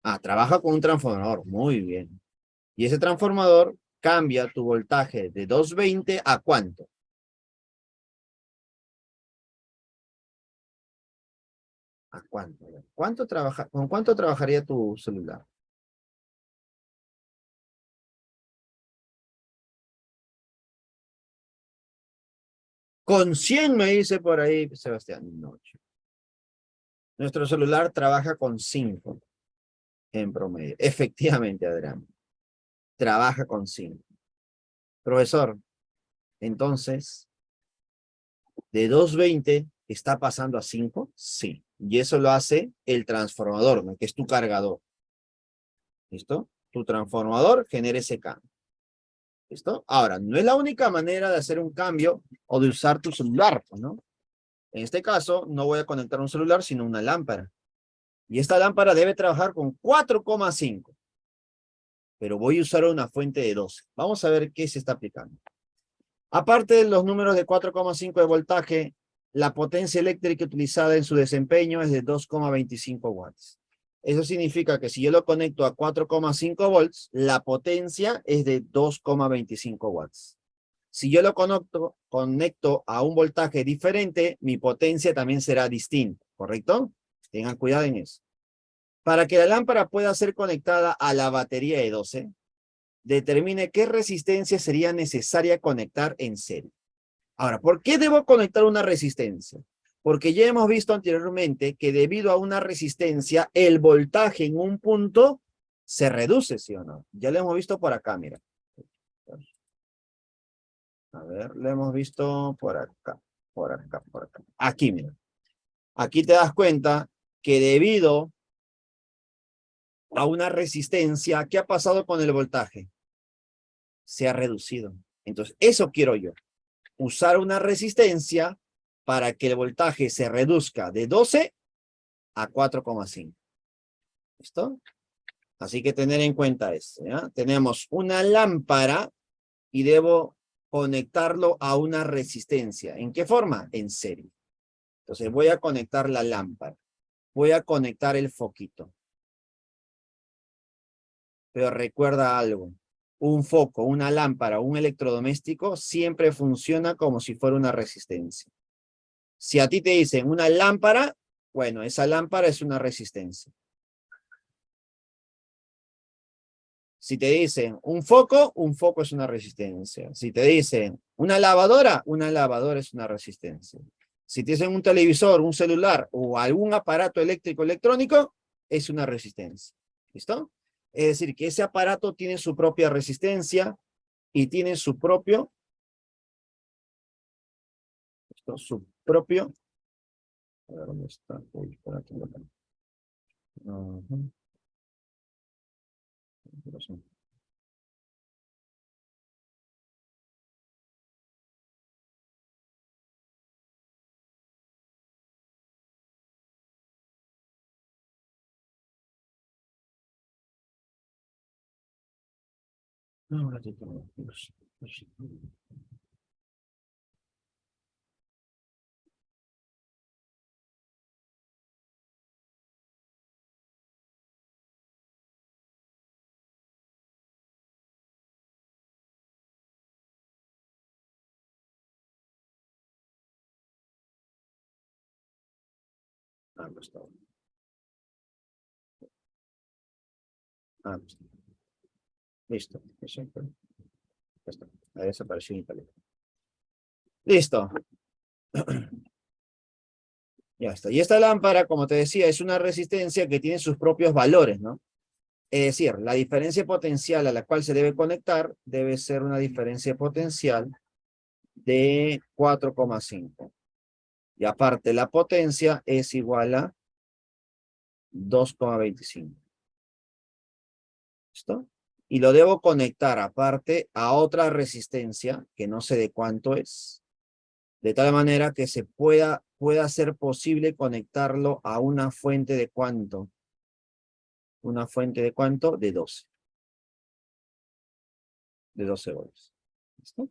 Ah, trabaja con un transformador. Muy bien. Y ese transformador cambia tu voltaje de 220 a ¿cuánto? ¿A cuánto? ¿Con cuánto trabajaría tu celular? Con 100 me dice por ahí, Sebastián. No, chico. Nuestro celular trabaja con 5 en promedio. Efectivamente, Adrián. Trabaja con 5. Profesor, entonces, de 220 está pasando a 5. Sí. Y eso lo hace el transformador, ¿no? Que es tu cargador. ¿Listo? Tu transformador genera ese cambio. ¿Listo? Ahora, no es la única manera de hacer un cambio o de usar tu celular, pues, ¿no? En este caso, no voy a conectar un celular, sino una lámpara. Y esta lámpara debe trabajar con 4,5. Pero voy a usar una fuente de 12. Vamos a ver qué se está aplicando. Aparte de los números de 4,5 de voltaje, la potencia eléctrica utilizada en su desempeño es de 2,25 watts. Eso significa que si yo lo conecto a 4,5 volts, la potencia es de 2,25 watts. Si yo lo conecto a un voltaje diferente, mi potencia también será distinta, ¿correcto? Tengan cuidado en eso. Para que la lámpara pueda ser conectada a la batería de 12, determine qué resistencia sería necesaria conectar en serie. Ahora, ¿por qué debo conectar una resistencia? Porque ya hemos visto anteriormente que debido a una resistencia, el voltaje en un punto se reduce, ¿sí o no? Ya lo hemos visto por acá, mira. A ver, lo hemos visto por acá, por acá, por acá. Aquí, mira. Aquí te das cuenta que debido a una resistencia, ¿qué ha pasado con el voltaje? Se ha reducido. Entonces, eso quiero yo. Usar una resistencia para que el voltaje se reduzca de 12 a 4,5. ¿Listo? Así que tener en cuenta esto, ¿ya? Tenemos una lámpara y debo conectarlo a una resistencia. ¿En qué forma? En serie. Entonces voy a conectar la lámpara. Voy a conectar el foquito. Pero recuerda algo. Un foco, una lámpara, un electrodoméstico siempre funciona como si fuera una resistencia. Si a ti te dicen una lámpara, bueno, esa lámpara es una resistencia. Si te dicen un foco es una resistencia. Si te dicen una lavadora es una resistencia. Si te dicen un televisor, un celular o algún aparato eléctrico electrónico, es una resistencia. ¿Listo? Es decir, que ese aparato tiene su propia resistencia y tiene su propio, a ver, ¿dónde está? Uy, por aquí, por acá. Ujú. No, un ratito, no. Ah, no está. Ah, no está. Listo. Eso, ya está. Ahí desapareció en italiano. Listo. Ya está. Y esta lámpara, como te decía, es una resistencia que tiene sus propios valores, ¿no? Es decir, la diferencia potencial a la cual se debe conectar debe ser una diferencia potencial de 4,5. Y aparte, la potencia es igual a 2,25. ¿Listo? Y lo debo conectar aparte a otra resistencia, que no sé de cuánto es, de tal manera que pueda ser posible conectarlo a una fuente de cuánto. Una fuente de cuánto? De 12. De 12 volts. ¿Listo?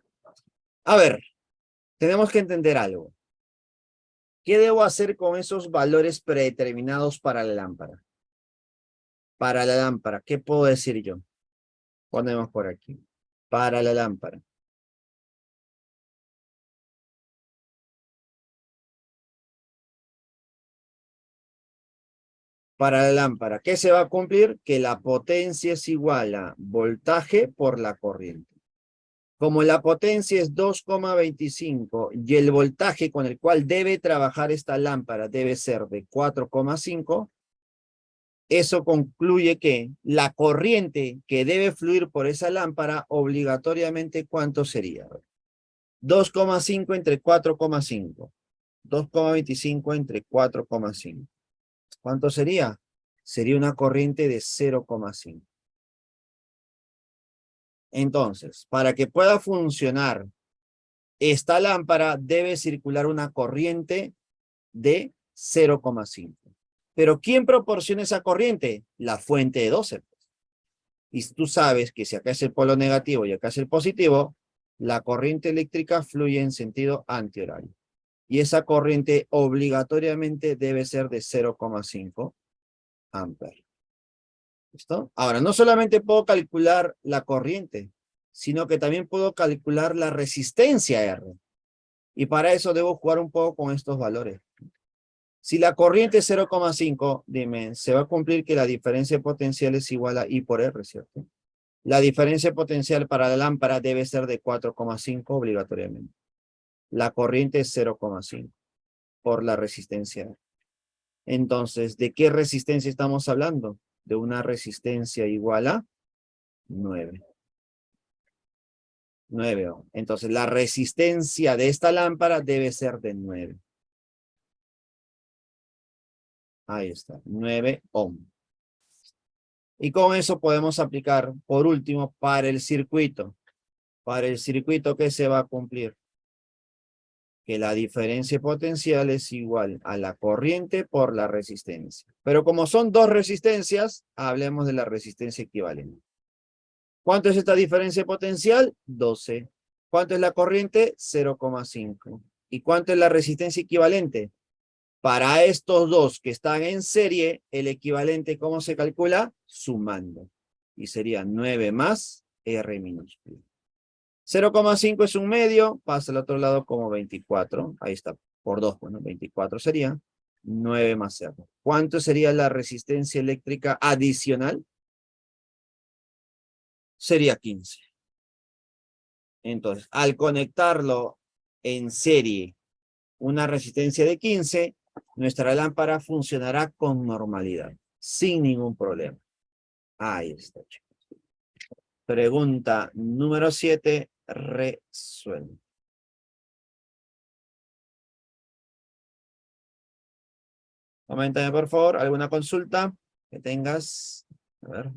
A ver, tenemos que entender algo. ¿Qué debo hacer con esos valores predeterminados para la lámpara? Para la lámpara, ¿qué puedo decir yo? Ponemos por aquí. Para la lámpara. Para la lámpara, ¿qué se va a cumplir? Que la potencia es igual a voltaje por la corriente. Como la potencia es 2,25 y el voltaje con el cual debe trabajar esta lámpara debe ser de 4,5, eso concluye que la corriente que debe fluir por esa lámpara obligatoriamente, ¿cuánto sería? 2,5 entre 4,5. 2,25 entre 4,5. ¿Cuánto sería? Sería una corriente de 0,5. Entonces, para que pueda funcionar esta lámpara, debe circular una corriente de 0,5. Pero ¿quién proporciona esa corriente? La fuente de 12. Y tú sabes que si acá es el polo negativo y acá es el positivo, la corriente eléctrica fluye en sentido antihorario. Y esa corriente obligatoriamente debe ser de 0,5 amperes. ¿Listo? Ahora, no solamente puedo calcular la corriente, sino que también puedo calcular la resistencia R. Y para eso debo jugar un poco con estos valores. Si la corriente es 0,5, dime, se va a cumplir que la diferencia potencial es igual a I por R, ¿cierto? La diferencia potencial para la lámpara debe ser de 4,5 obligatoriamente. La corriente es 0,5 por la resistencia. Entonces, ¿de qué resistencia estamos hablando? De una resistencia igual a 9. 9 ohm. Entonces, la resistencia de esta lámpara debe ser de 9. Ahí está, 9 ohm. Y con eso podemos aplicar, por último, para el circuito. Para el circuito, ¿qué se va a cumplir? Que la diferencia potencial es igual a la corriente por la resistencia. Pero como son dos resistencias, hablemos de la resistencia equivalente. ¿Cuánto es esta diferencia potencial? 12. ¿Cuánto es la corriente? 0,5. ¿Y cuánto es la resistencia equivalente? Para estos dos que están en serie, el equivalente, ¿cómo se calcula? Sumando. Y sería 9 más R minúsculo. 0,5 es un medio, pasa al otro lado como 24. Ahí está, por 2, bueno, 24 sería 9 más R. ¿Cuánto sería la resistencia eléctrica adicional? Sería 15. Entonces, al conectarlo en serie, una resistencia de 15, nuestra lámpara funcionará con normalidad, sin ningún problema. Ahí está, chicos. Pregunta número 7, resuelve. Coméntame, por favor, alguna consulta que tengas. A ver.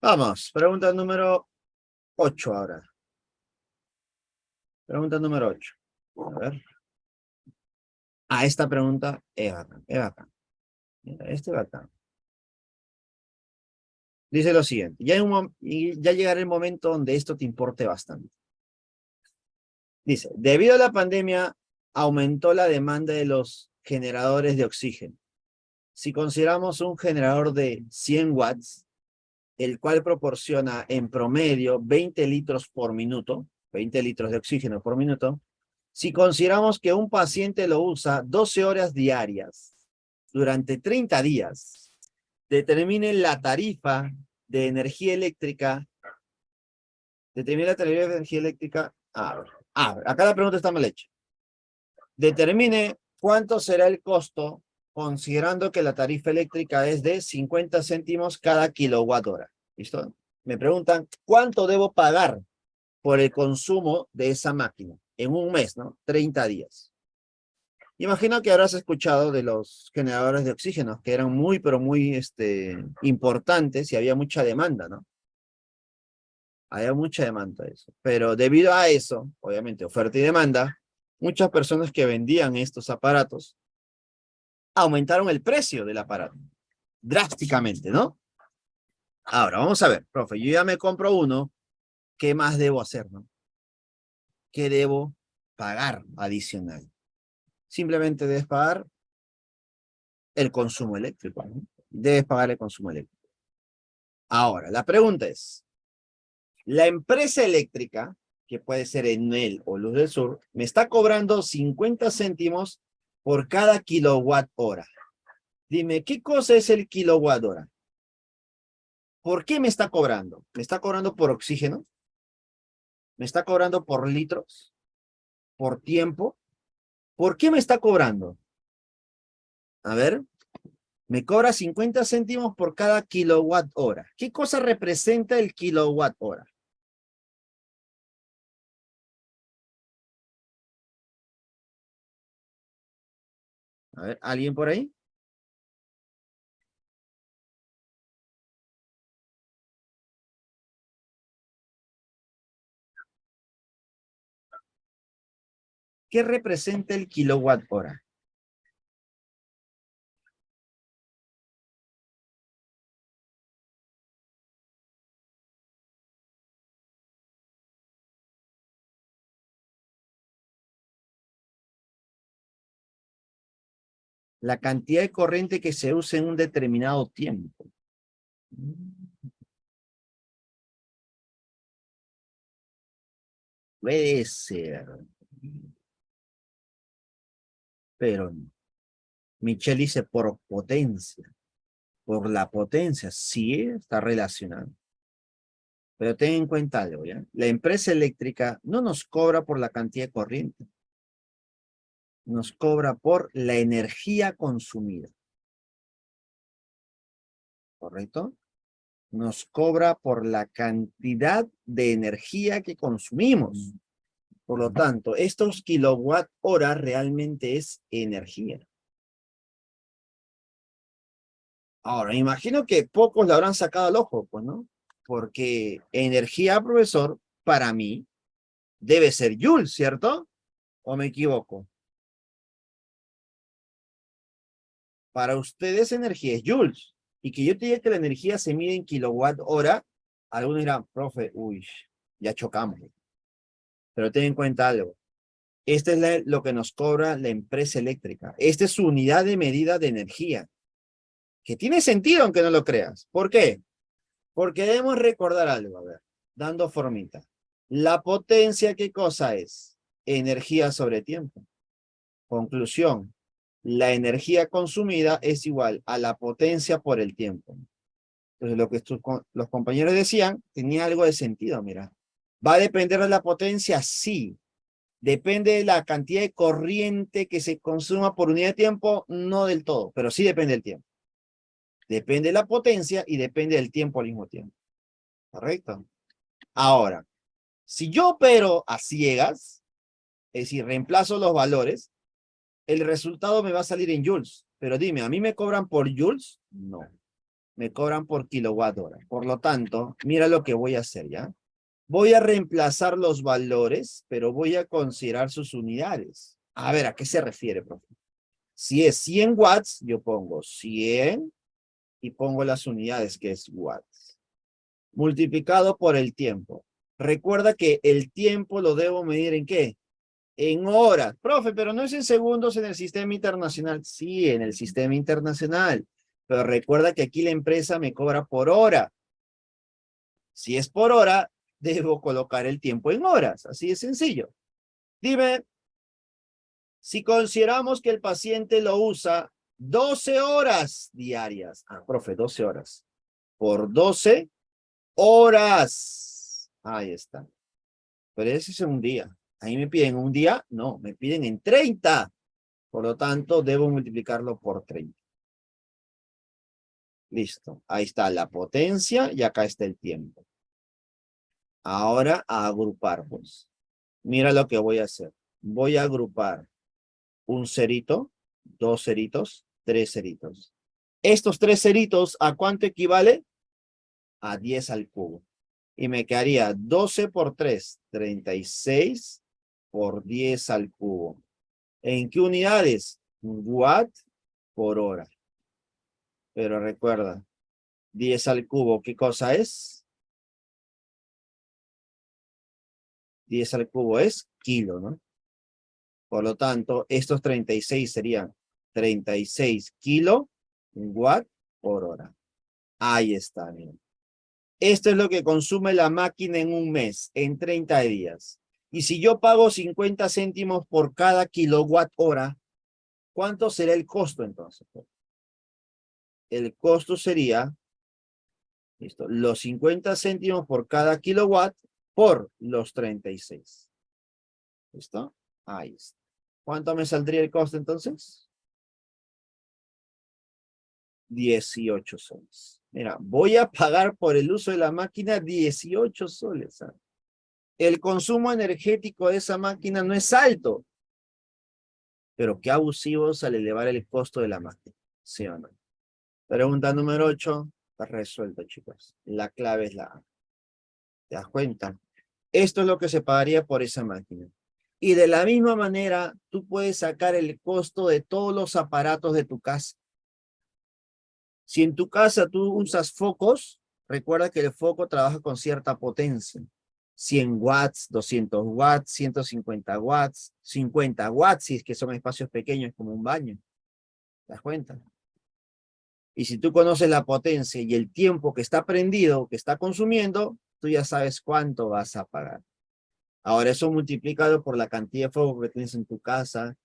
Vamos, pregunta número 8 ahora. Pregunta número 8. A ver. Esta pregunta es bacán, es bacán. Mira, este es bacán. Dice lo siguiente, ya llegará el momento donde esto te importe bastante. Dice, debido a la pandemia, aumentó la demanda de los generadores de oxígeno. Si consideramos un generador de 100 watts, el cual proporciona en promedio 20 litros por minuto, 20 litros de oxígeno por minuto, si consideramos que un paciente lo usa 12 horas diarias durante 30 días, determine la tarifa de energía eléctrica. Determine la tarifa de energía eléctrica. Acá la pregunta está mal hecha. Determine cuánto será el costo considerando que la tarifa eléctrica es de 50 céntimos cada kilowatt hora. ¿Listo? Me preguntan, ¿cuánto debo pagar por el consumo de esa máquina? En un mes, ¿no? 30 días. Imagino que habrás escuchado de los generadores de oxígeno, que eran muy, pero muy importantes y había mucha demanda, ¿no? Había mucha demanda de eso. Pero debido a eso, obviamente, oferta y demanda, muchas personas que vendían estos aparatos aumentaron el precio del aparato drásticamente, ¿no? Ahora, vamos a ver, profe, yo ya me compro uno, ¿qué más debo hacer, no? ¿Qué debo pagar adicional? Simplemente debes pagar el consumo eléctrico, ¿no? Debes pagar el consumo eléctrico. Ahora, la pregunta es, la empresa eléctrica, que puede ser Enel o Luz del Sur, me está cobrando 50 céntimos por cada kilowatt hora. Dime, ¿qué cosa es el kilowatt hora? ¿Por qué me está cobrando? ¿Me está cobrando por oxígeno? ¿Me está cobrando por litros? ¿Por tiempo? ¿Por qué me está cobrando? A ver, me cobra 50 céntimos por cada kilowatt hora. ¿Qué cosa representa el kilowatt hora? A ver, ¿alguien por ahí? ¿Qué representa el kilowatt hora? La cantidad de corriente que se usa en un determinado tiempo. Puede ser, pero no. Michelle dice por potencia. Por la potencia, sí está relacionado. Pero ten en cuenta algo, ¿ya? La empresa eléctrica no nos cobra por la cantidad de corriente, nos cobra por la energía consumida, ¿correcto? Nos cobra por la cantidad de energía que consumimos. Por lo tanto, estos kilowatt hora realmente es energía. Ahora, me imagino que pocos le habrán sacado al ojo, pues, ¿no? Porque energía, profesor, para mí, debe ser Joule, ¿cierto? ¿O me equivoco? Para ustedes energía es joules. Y que yo te diga que la energía se mide en kilowatt hora, algunos dirán, profe, uy, ya chocamos. Pero ten en cuenta algo. Este es lo que nos cobra la empresa eléctrica. Esta es su unidad de medida de energía. Que tiene sentido aunque no lo creas. ¿Por qué? Porque debemos recordar algo, a ver, dando formita. La potencia, ¿qué cosa es? Energía sobre tiempo. Conclusión, la energía consumida es igual a la potencia por el tiempo. Entonces, lo que los compañeros decían tenía algo de sentido, mira. ¿Va a depender de la potencia? Sí. ¿Depende de la cantidad de corriente que se consuma por unidad de tiempo? No del todo, pero sí depende del tiempo. Depende de la potencia y depende del tiempo al mismo tiempo. ¿Correcto? Ahora, si yo opero a ciegas, es decir, reemplazo los valores, el resultado me va a salir en joules. Pero dime, ¿a mí me cobran por joules? No. Me cobran por kilowatt hora. Por lo tanto, mira lo que voy a hacer, ¿ya? Voy a reemplazar los valores, pero voy a considerar sus unidades. A ver, ¿a qué se refiere, profe? Si es 100 watts, yo pongo 100 y pongo las unidades, que es watts. Multiplicado por el tiempo. Recuerda que el tiempo lo debo medir ¿en qué? En horas. Profe, pero no es en segundos en el sistema internacional. Sí, en el sistema internacional. Pero recuerda que aquí la empresa me cobra por hora. Si es por hora, debo colocar el tiempo en horas. Así de sencillo. Dime, si consideramos que el paciente lo usa 12 horas diarias. Ah, profe, 12 horas. Por 12 horas. Ahí está. Pero ese es un día. Ahí me piden un día. No, me piden en 30. Por lo tanto, debo multiplicarlo por 30. Listo. Ahí está la potencia y acá está el tiempo. Ahora a agrupar, pues. Mira lo que voy a hacer. Voy a agrupar un cerito, dos ceritos, tres ceritos. Estos tres ceritos, ¿a cuánto equivale? A 10 al cubo. Y me quedaría 12 por 3, 36 por 10 al cubo. ¿En qué unidades? Watt por hora. Pero recuerda, 10 al cubo, ¿qué cosa es? 10 al cubo es kilo, ¿no? Por lo tanto, estos 36 serían 36 kilowatt por hora. Ahí está, miren. Esto es lo que consume la máquina en un mes, en 30 días. Y si yo pago 50 céntimos por cada kilowatt hora, ¿cuánto será el costo entonces? El costo sería Listo. Los 50 céntimos por cada kilowatt por los 36. ¿Listo? Ahí está. ¿Cuánto me saldría el costo entonces? 18 soles. Mira, voy a pagar por el uso de la máquina 18 soles. ¿Ah? El consumo energético de esa máquina no es alto, pero qué abusivos al elevar el costo de la máquina. ¿Sí o no? Pregunta número 8. Está resuelto, chicos. La clave es la A. ¿Te das cuenta? Esto es lo que se pagaría por esa máquina. Y de la misma manera, tú puedes sacar el costo de todos los aparatos de tu casa. Si en tu casa tú usas focos, recuerda que el foco trabaja con cierta potencia. 100 watts, 200 watts, 150 watts, 50 watts, si es que son espacios pequeños como un baño. ¿Te das cuenta? Y si tú conoces la potencia y el tiempo que está prendido, que está consumiendo, tú ya sabes cuánto vas a pagar. Ahora eso multiplicado por la cantidad de fuego que tienes en tu casa,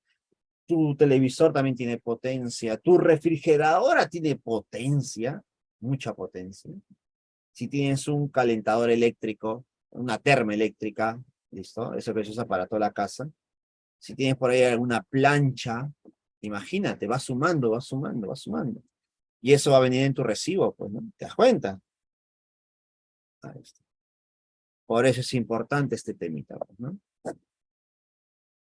tu televisor también tiene potencia, tu refrigeradora tiene potencia, mucha potencia. Si tienes un calentador eléctrico, una termoeléctrica, ¿listo? Eso que se usa para toda la casa. Si tienes por ahí alguna plancha, imagínate, va sumando, va sumando, va sumando. Y eso va a venir en tu recibo, pues, ¿no? ¿Te das cuenta? Ahí está. Por eso es importante este temita, pues, ¿no?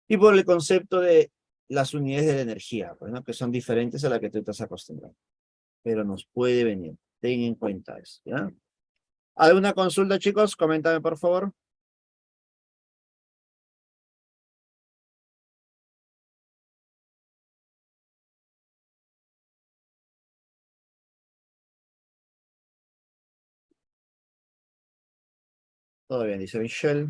Y por el concepto de las unidades de la energía, pues, ¿no? Que son diferentes a las que tú estás acostumbrado. Pero nos puede venir. Ten en cuenta eso, ¿ya? ¿Alguna consulta, chicos? Coméntame, por favor. Todo bien, dice Michelle.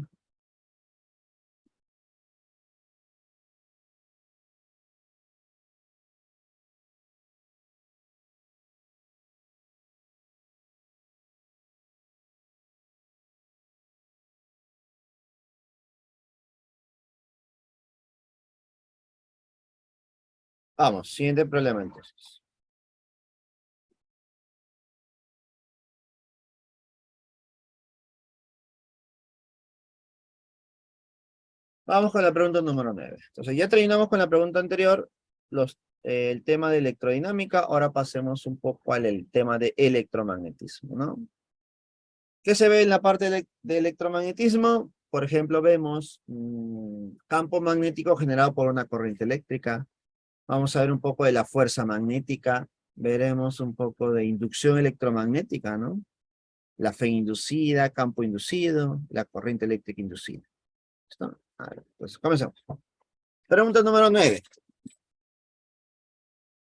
Vamos, siguiente problema entonces. Vamos con la pregunta número 9. Entonces ya terminamos con la pregunta anterior, el tema de electrodinámica. Ahora pasemos un poco al tema de electromagnetismo, ¿no? ¿Qué se ve en la parte de electromagnetismo? Por ejemplo, vemos campo magnético generado por una corriente eléctrica. Vamos a ver un poco de la fuerza magnética. Veremos un poco de inducción electromagnética, ¿no? La fe inducida, campo inducido, la corriente eléctrica inducida. ¿Listo? A ver, pues comenzamos. Pregunta número 9.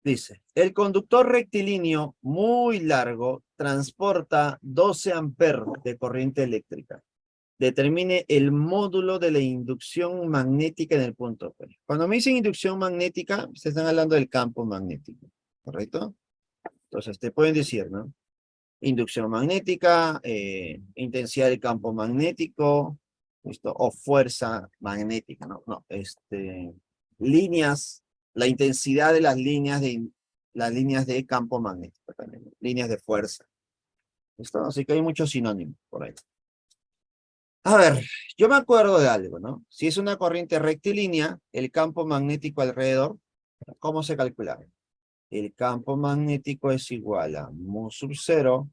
Dice, el conductor rectilíneo muy largo transporta 12 amperes de corriente eléctrica. Determine el módulo de la inducción magnética en el punto P. Cuando me dicen inducción magnética, se están hablando del campo magnético, ¿correcto? Entonces, te pueden decir, ¿no? Inducción magnética, intensidad del campo magnético, ¿listo? O fuerza magnética, ¿no? No, líneas, la intensidad de las líneas de campo magnético también, ¿no? Líneas de fuerza. ¿Listo? Así que hay muchos sinónimos por ahí. A ver, yo me acuerdo de algo, ¿no? Si es una corriente rectilínea, el campo magnético alrededor, ¿cómo se calcula? El campo magnético es igual a mu sub 0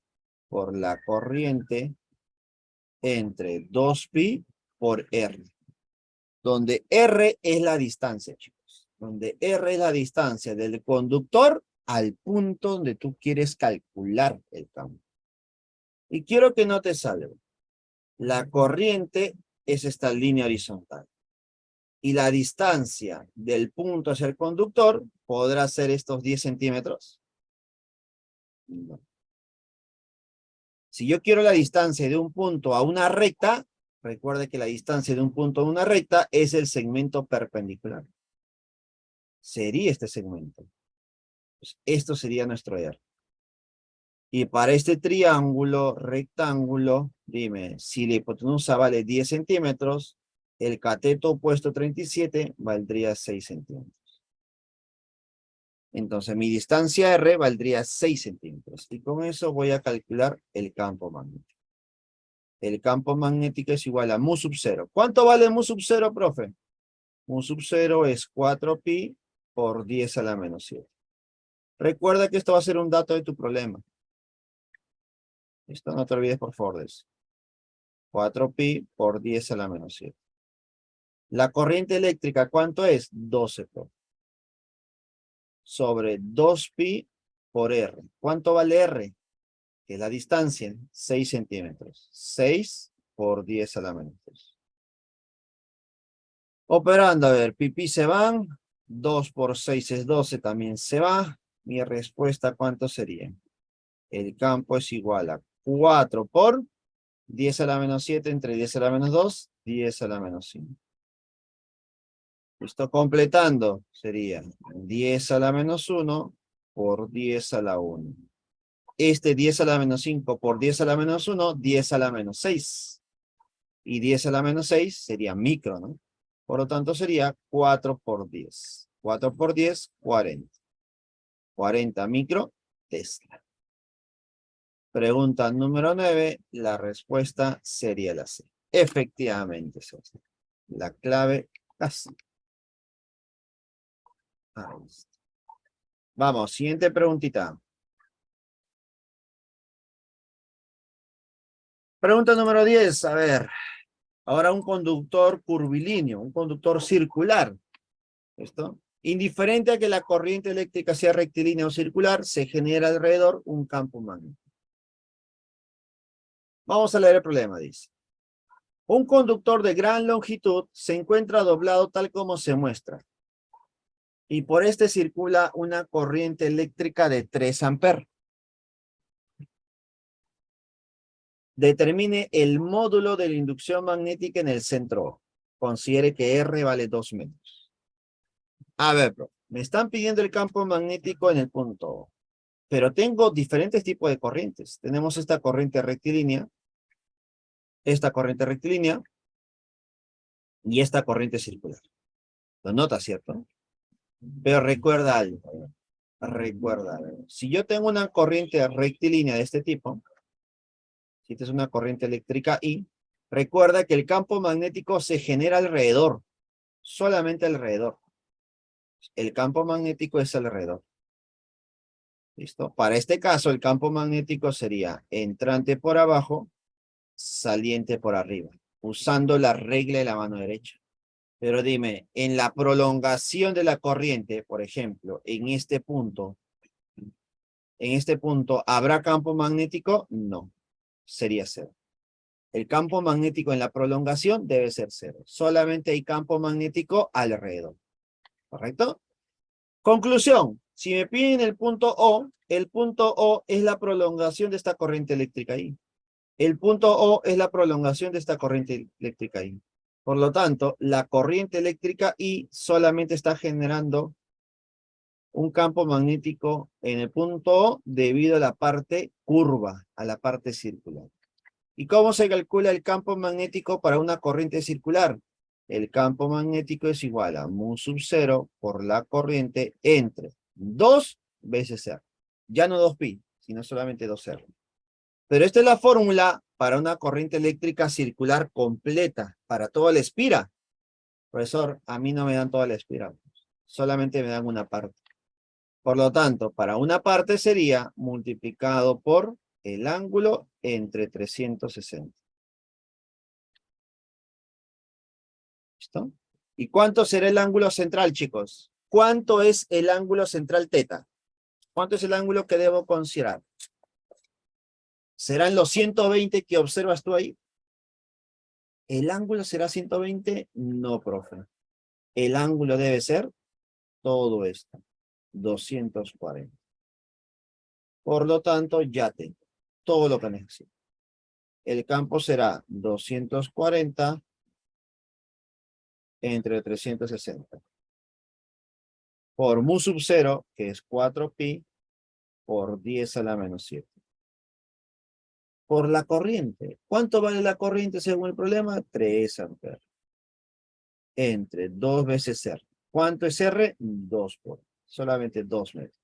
por la corriente entre 2pi por r, donde r es la distancia, chicos. Donde r es la distancia del conductor al punto donde tú quieres calcular el campo. Y quiero que notes algo. La corriente es esta línea horizontal. Y la distancia del punto hacia el conductor podrá ser estos 10 centímetros. No. Si yo quiero la distancia de un punto a una recta, recuerde que la distancia de un punto a una recta es el segmento perpendicular. Sería este segmento. Pues esto sería nuestro R. Y para este triángulo rectángulo, dime, si la hipotenusa vale 10 centímetros, el cateto opuesto 37 valdría 6 centímetros. Entonces mi distancia R valdría 6 centímetros. Y con eso voy a calcular el campo magnético. El campo magnético es igual a mu sub 0. ¿Cuánto vale mu sub 0, profe? Mu sub 0 es 4pi por 10 a la menos 7. Recuerda que esto va a ser un dato de tu problema. Esto no te olvides, por favor, de eso. 4pi por 10 a la menos 7. La corriente eléctrica, ¿cuánto es? 12 por. Sobre 2pi por R. ¿Cuánto vale R? Que es la distancia, 6 centímetros. 6 por 10 a la menos 3. Operando, a ver, pi se van. 2 por 6 es 12, también se va. Mi respuesta, ¿cuánto sería? El campo es igual a 4 por 10 a la menos 7 entre 10 a la menos 2, 10 a la menos 5. Esto completando sería 10 a la menos 1 por 10 a la 1. Este 10 a la menos 5 por 10 a la menos 1, 10 a la menos 6. Y 10 a la menos 6 sería micro, ¿no? Por lo tanto sería 4 por 10. 4 por 10, 40. 40 micro Tesla. Pregunta número 9, la respuesta sería la C. Efectivamente, socio. La clave así. Ahí está. Vamos, siguiente preguntita. Pregunta número 10, a ver. Ahora un conductor curvilíneo, un conductor circular. ¿Esto? Indiferente a que la corriente eléctrica sea rectilínea o circular, se genera alrededor un campo magnético. Vamos a leer el problema, dice. Un conductor de gran longitud se encuentra doblado tal como se muestra. Y por este circula una corriente eléctrica de 3 amperes. Determine el módulo de la inducción magnética en el centro O. Considere que R vale 2 metros. A ver, bro, me están pidiendo el campo magnético en el punto O. Pero tengo diferentes tipos de corrientes. Tenemos esta corriente rectilínea, esta corriente rectilínea y esta corriente circular. Lo notas, ¿cierto? Pero recuerda algo. Recuerda algo. Si yo tengo una corriente rectilínea de este tipo, si esta es una corriente eléctrica I, recuerda que el campo magnético se genera alrededor, solamente alrededor. El campo magnético es alrededor. ¿Listo? Para este caso, el campo magnético sería entrante por abajo, saliente por arriba, usando la regla de la mano derecha. Pero dime, en la prolongación de la corriente, por ejemplo, en este punto, ¿habrá campo magnético? No, sería cero. El campo magnético en la prolongación debe ser cero. Solamente hay campo magnético alrededor. ¿Correcto? Conclusión. Si me piden el punto O es la prolongación de esta corriente eléctrica ahí. El punto O es la prolongación de esta corriente eléctrica I. Por lo tanto, la corriente eléctrica I solamente está generando un campo magnético en el punto O debido a la parte curva, a la parte circular. ¿Y cómo se calcula el campo magnético para una corriente circular? El campo magnético es igual a mu sub 0 por la corriente entre 2 veces R. Ya no 2pi, sino solamente 2R. Pero esta es la fórmula para una corriente eléctrica circular completa, para toda la espira. Profesor, a mí no me dan toda la espira, solamente me dan una parte. Por lo tanto, para una parte sería multiplicado por el ángulo entre 360. ¿Listo? ¿Y cuánto será el ángulo central, chicos? ¿Cuánto es el ángulo central teta? ¿Cuánto es el ángulo que debo considerar? ¿Serán los 120 que observas tú ahí? ¿El ángulo será 120? No, profe. El ángulo debe ser todo esto, 240. Por lo tanto, ya tengo todo lo que necesito. El campo será 240 entre 360. Por mu sub 0, que es 4pi, por 10 a la menos 7. Por la corriente. ¿Cuánto vale la corriente según el problema? 3 amperes. Entre 2 veces R. ¿Cuánto es R? 2 por. solamente 2 metros.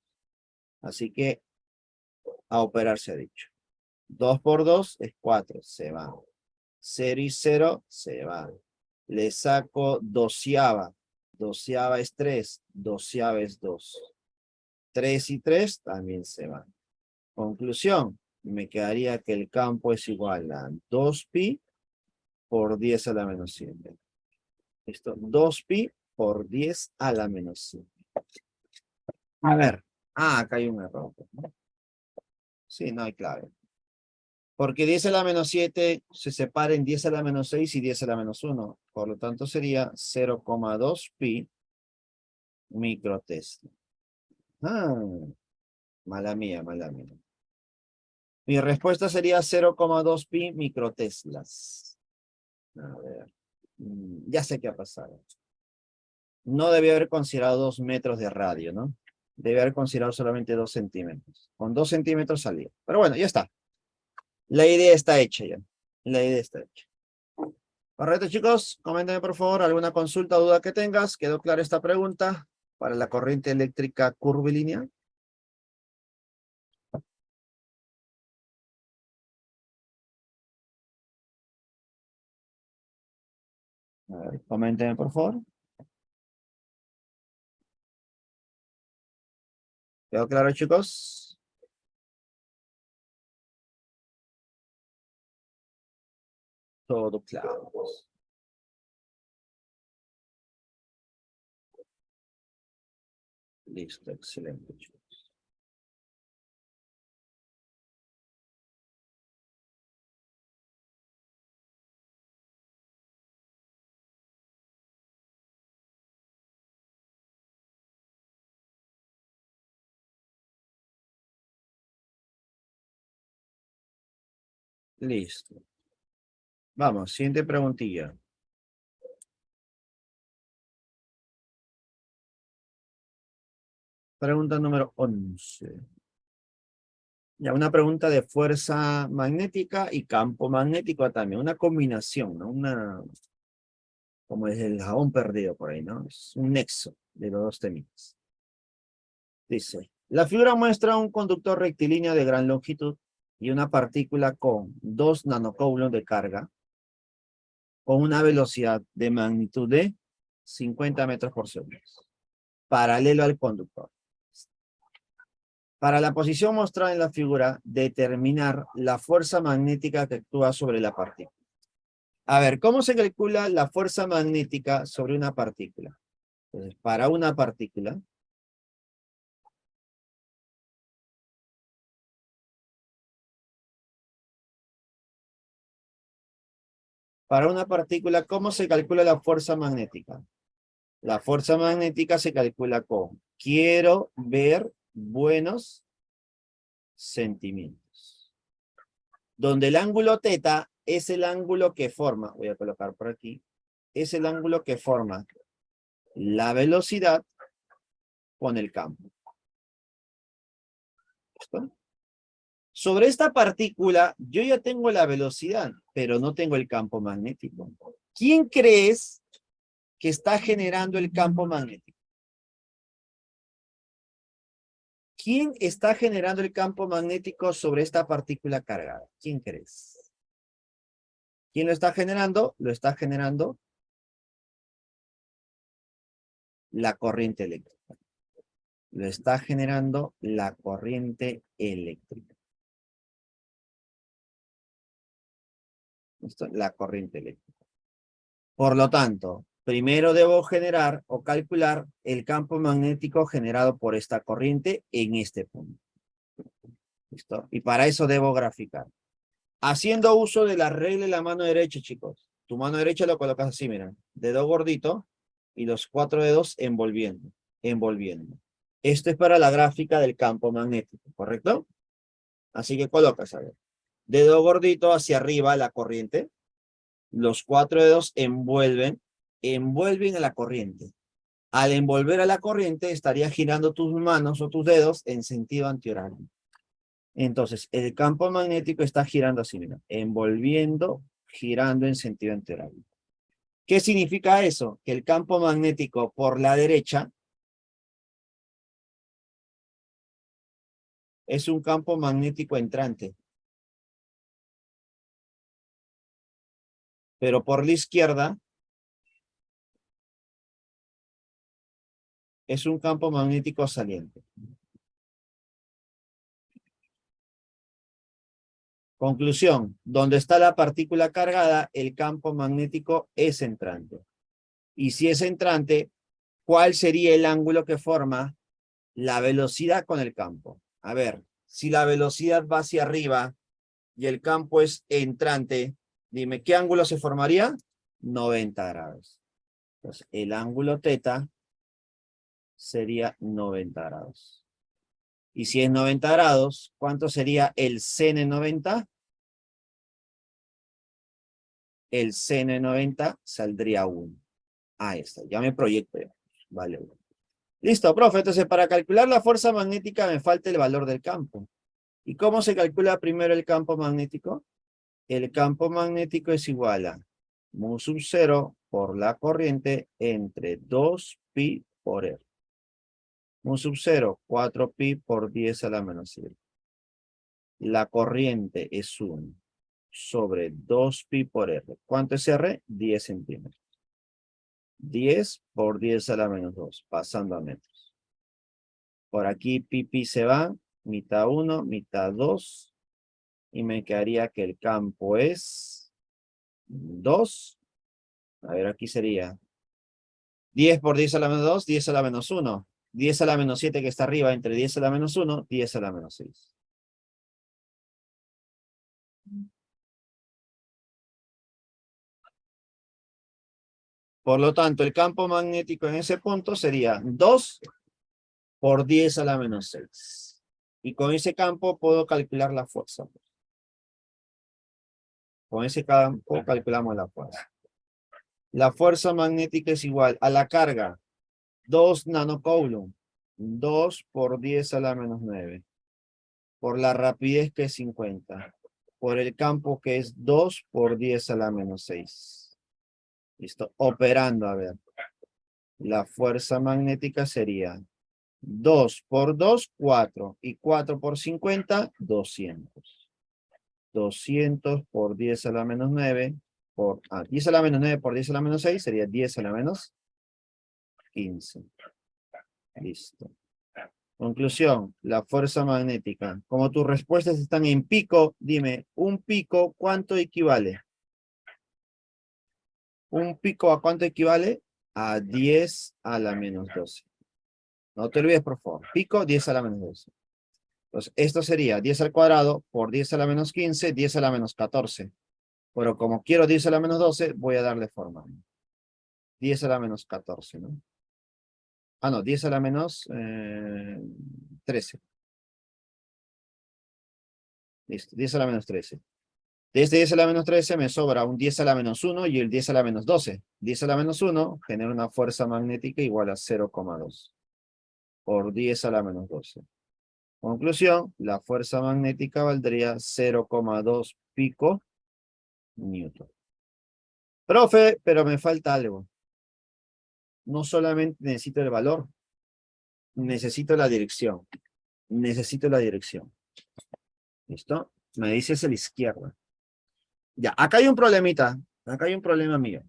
Así que a operar se ha dicho. 2 por 2 es 4, se va. 0 y 0 se va. Le saco doceava. Doceava es 3, doceava es 2. 3 y 3 también se van. Conclusión, me quedaría que el campo es igual a 2pi por 10 a la menos 7. Esto, 2pi por 10 a la menos 7. A ver. Ah, acá hay un error. ¿No? Sí, no hay clave. Porque 10 a la menos 7 se separa en 10 a la menos 6 y 10 a la menos 1. Por lo tanto sería 0,2 pi microtesla. Ah, mala mía, mala mía. Mi respuesta sería 0,2 pi microteslas. A ver. Ya sé qué ha pasado. No debía haber considerado 2 metros de radio, ¿no? Debe haber considerado solamente 2 centímetros. Con 2 centímetros salía. Pero bueno, ya está. La idea está hecha ya. La idea está hecha. Correcto, chicos. Coméntame, por favor, alguna consulta o duda que tengas. ¿Quedó clara esta pregunta para la corriente eléctrica curvilínea? A ver, coménteme, por favor. ¿Quedó claro, chicos? Todo claro. Listo, excelente, chicos. Listo. Vamos, siguiente preguntilla. Pregunta número 11. Ya, una pregunta de fuerza magnética y campo magnético también. Una combinación, ¿no? Como es el jabón perdido por ahí, ¿no? Es un nexo de los dos temitas. Dice, la figura muestra un conductor rectilíneo de gran longitud y una partícula con 2 nanocoulombs de carga con una velocidad de magnitud de 50 metros por segundo, paralelo al conductor. Para la posición mostrada en la figura, determinar la fuerza magnética que actúa sobre la partícula. A ver, ¿cómo se calcula la fuerza magnética sobre una partícula? Entonces, para una partícula, ¿cómo se calcula la fuerza magnética? La fuerza magnética se calcula con, quiero ver buenos sentimientos. Donde el ángulo teta es el ángulo que forma, voy a colocar por aquí, es el ángulo que forma la velocidad con el campo. ¿Listo? Sobre esta partícula, yo ya tengo la velocidad, pero no tengo el campo magnético. ¿Quién crees que está generando el campo magnético? ¿Quién está generando el campo magnético sobre esta partícula cargada? ¿Quién crees? ¿Quién lo está generando? Lo está generando la corriente eléctrica. Lo está generando la corriente eléctrica. ¿Listo? La corriente eléctrica. Por lo tanto, primero debo generar o calcular el campo magnético generado por esta corriente en este punto. ¿Listo? Y para eso debo graficar. Haciendo uso de la regla de la mano derecha, chicos. Tu mano derecha lo colocas así, mira. Dedo gordito y los 4 dedos envolviendo. Envolviendo. Esto es para la gráfica del campo magnético, ¿correcto? Así que colocas, a ver. Dedo gordito hacia arriba la corriente. Los 4 dedos envuelven a la corriente. Al envolver a la corriente, estaría girando tus manos o tus dedos en sentido antihorario. Entonces, el campo magnético está girando así, mira, envolviendo, girando en sentido antihorario. ¿Qué significa eso? Que el campo magnético por la derecha Es un campo magnético entrante. Pero por la izquierda es un campo magnético saliente. Conclusión, donde está la partícula cargada, el campo magnético es entrante. Y si es entrante, ¿cuál sería el ángulo que forma la velocidad con el campo? A ver, si la velocidad va hacia arriba y el campo es entrante, dime, ¿qué ángulo se formaría? 90 grados. Entonces, el ángulo teta sería 90 grados. Y si es 90 grados, ¿cuánto sería el seno 90? El seno 90 saldría 1. Ahí está, ya me proyecto. Vale. Listo, profe. Entonces, para calcular la fuerza magnética me falta el valor del campo. ¿Y cómo se calcula primero el campo magnético? El campo magnético es igual a mu sub 0 por la corriente entre 2pi por R. Mu sub 0, 4pi por 10 a la menos 7. La corriente es 1 sobre 2pi por R. ¿Cuánto es R? 10 centímetros. 10 por 10 a la menos 2, pasando a metros. Por aquí pi se va, mitad 1, mitad 2. Y me quedaría que el campo es 2. A ver, aquí sería 10 por 10 a la menos 2, 10 a la menos 1. 10 a la menos 7 que está arriba, entre 10 a la menos 1, 10 a la menos 6. Por lo tanto, el campo magnético en ese punto sería 2 por 10 a la menos 6. Y con ese campo puedo calcular la fuerza. Con ese campo calculamos la fuerza. La fuerza magnética es igual a la carga 2 nanocoulomb. 2 por 10 a la menos 9. Por la rapidez que es 50. Por el campo que es 2 por 10 a la menos 6. Listo. Operando, a ver. La fuerza magnética sería 2 por 2, 4. Y 4 por 50, 200. 200 por 10 a la menos 9. 10 a la menos 9 por 10 a la menos 6 sería 10 a la menos 15. Listo. Conclusión, la fuerza magnética. Como tus respuestas están en pico, dime, ¿un pico cuánto equivale? ¿Un pico a cuánto equivale? A 10 a la menos 12. No te olvides, por favor. Pico, 10 a la menos 12. Entonces, esto sería 10 al cuadrado por 10 a la menos 15, 10 a la menos 14. Pero como quiero 10 a la menos 12, voy a darle forma. 10 a la menos 14, ¿no? Ah, no, 10 a la menos 13. Listo, 10 a la menos 13. De este 10 a la menos 13 me sobra un 10 a la menos 1 y el 10 a la menos 12. 10 a la menos 1 genera una fuerza magnética igual a 0,2 por 10 a la menos 12. Conclusión, la fuerza magnética valdría 0,2 pico newton. Profe, pero me falta algo. No solamente necesito el valor, necesito la dirección. Necesito la dirección. ¿Listo? Me dices a la izquierda. Ya, acá hay un problemita. Acá hay un problema mío.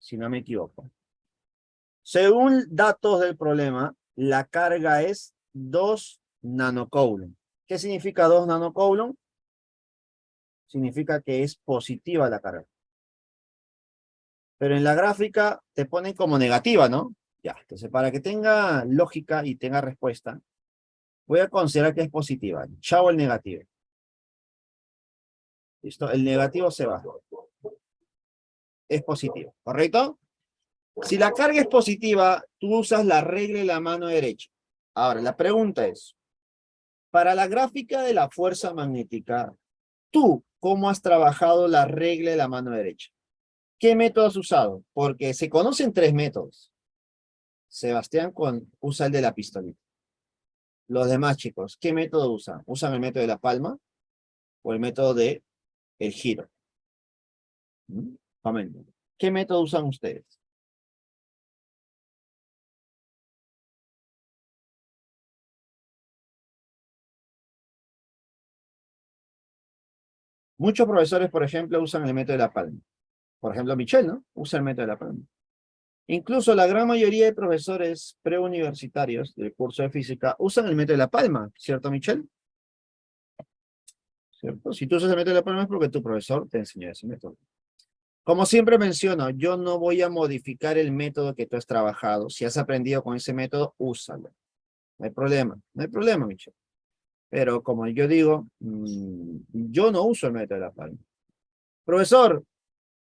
Si no me equivoco. Según datos del problema, la carga es 2 nanocoulomb. ¿Qué significa 2 nanocoulomb? Significa que es positiva la carga. Pero en la gráfica te ponen como negativa, ¿no? Ya, entonces para que tenga lógica y tenga respuesta, voy a considerar que es positiva. Chao el negativo. ¿Listo? El negativo se va. Es positivo, ¿correcto? Si la carga es positiva, tú usas la regla de la mano derecha. Ahora, la pregunta es, para la gráfica de la fuerza magnética, ¿tú cómo has trabajado la regla de la mano derecha? ¿Qué método has usado? Porque se conocen 3 métodos. Sebastián usa el de la pistolita. Los demás chicos, ¿qué método usan? ¿Usan el método de la palma o el método de el giro? Comenten. ¿Qué método usan ustedes? Muchos profesores, por ejemplo, usan el método de la palma. Por ejemplo, Michelle, ¿no? Usa el método de la palma. Incluso la gran mayoría de profesores preuniversitarios del curso de física usan el método de la palma, ¿cierto, Michelle? ¿Cierto? Si tú usas el método de la palma es porque tu profesor te enseñó ese método. Como siempre menciono, yo no voy a modificar el método que tú has trabajado. Si has aprendido con ese método, úsalo. No hay problema, no hay problema, Michelle. Pero como yo digo, yo no uso el método de la palma. Profesor,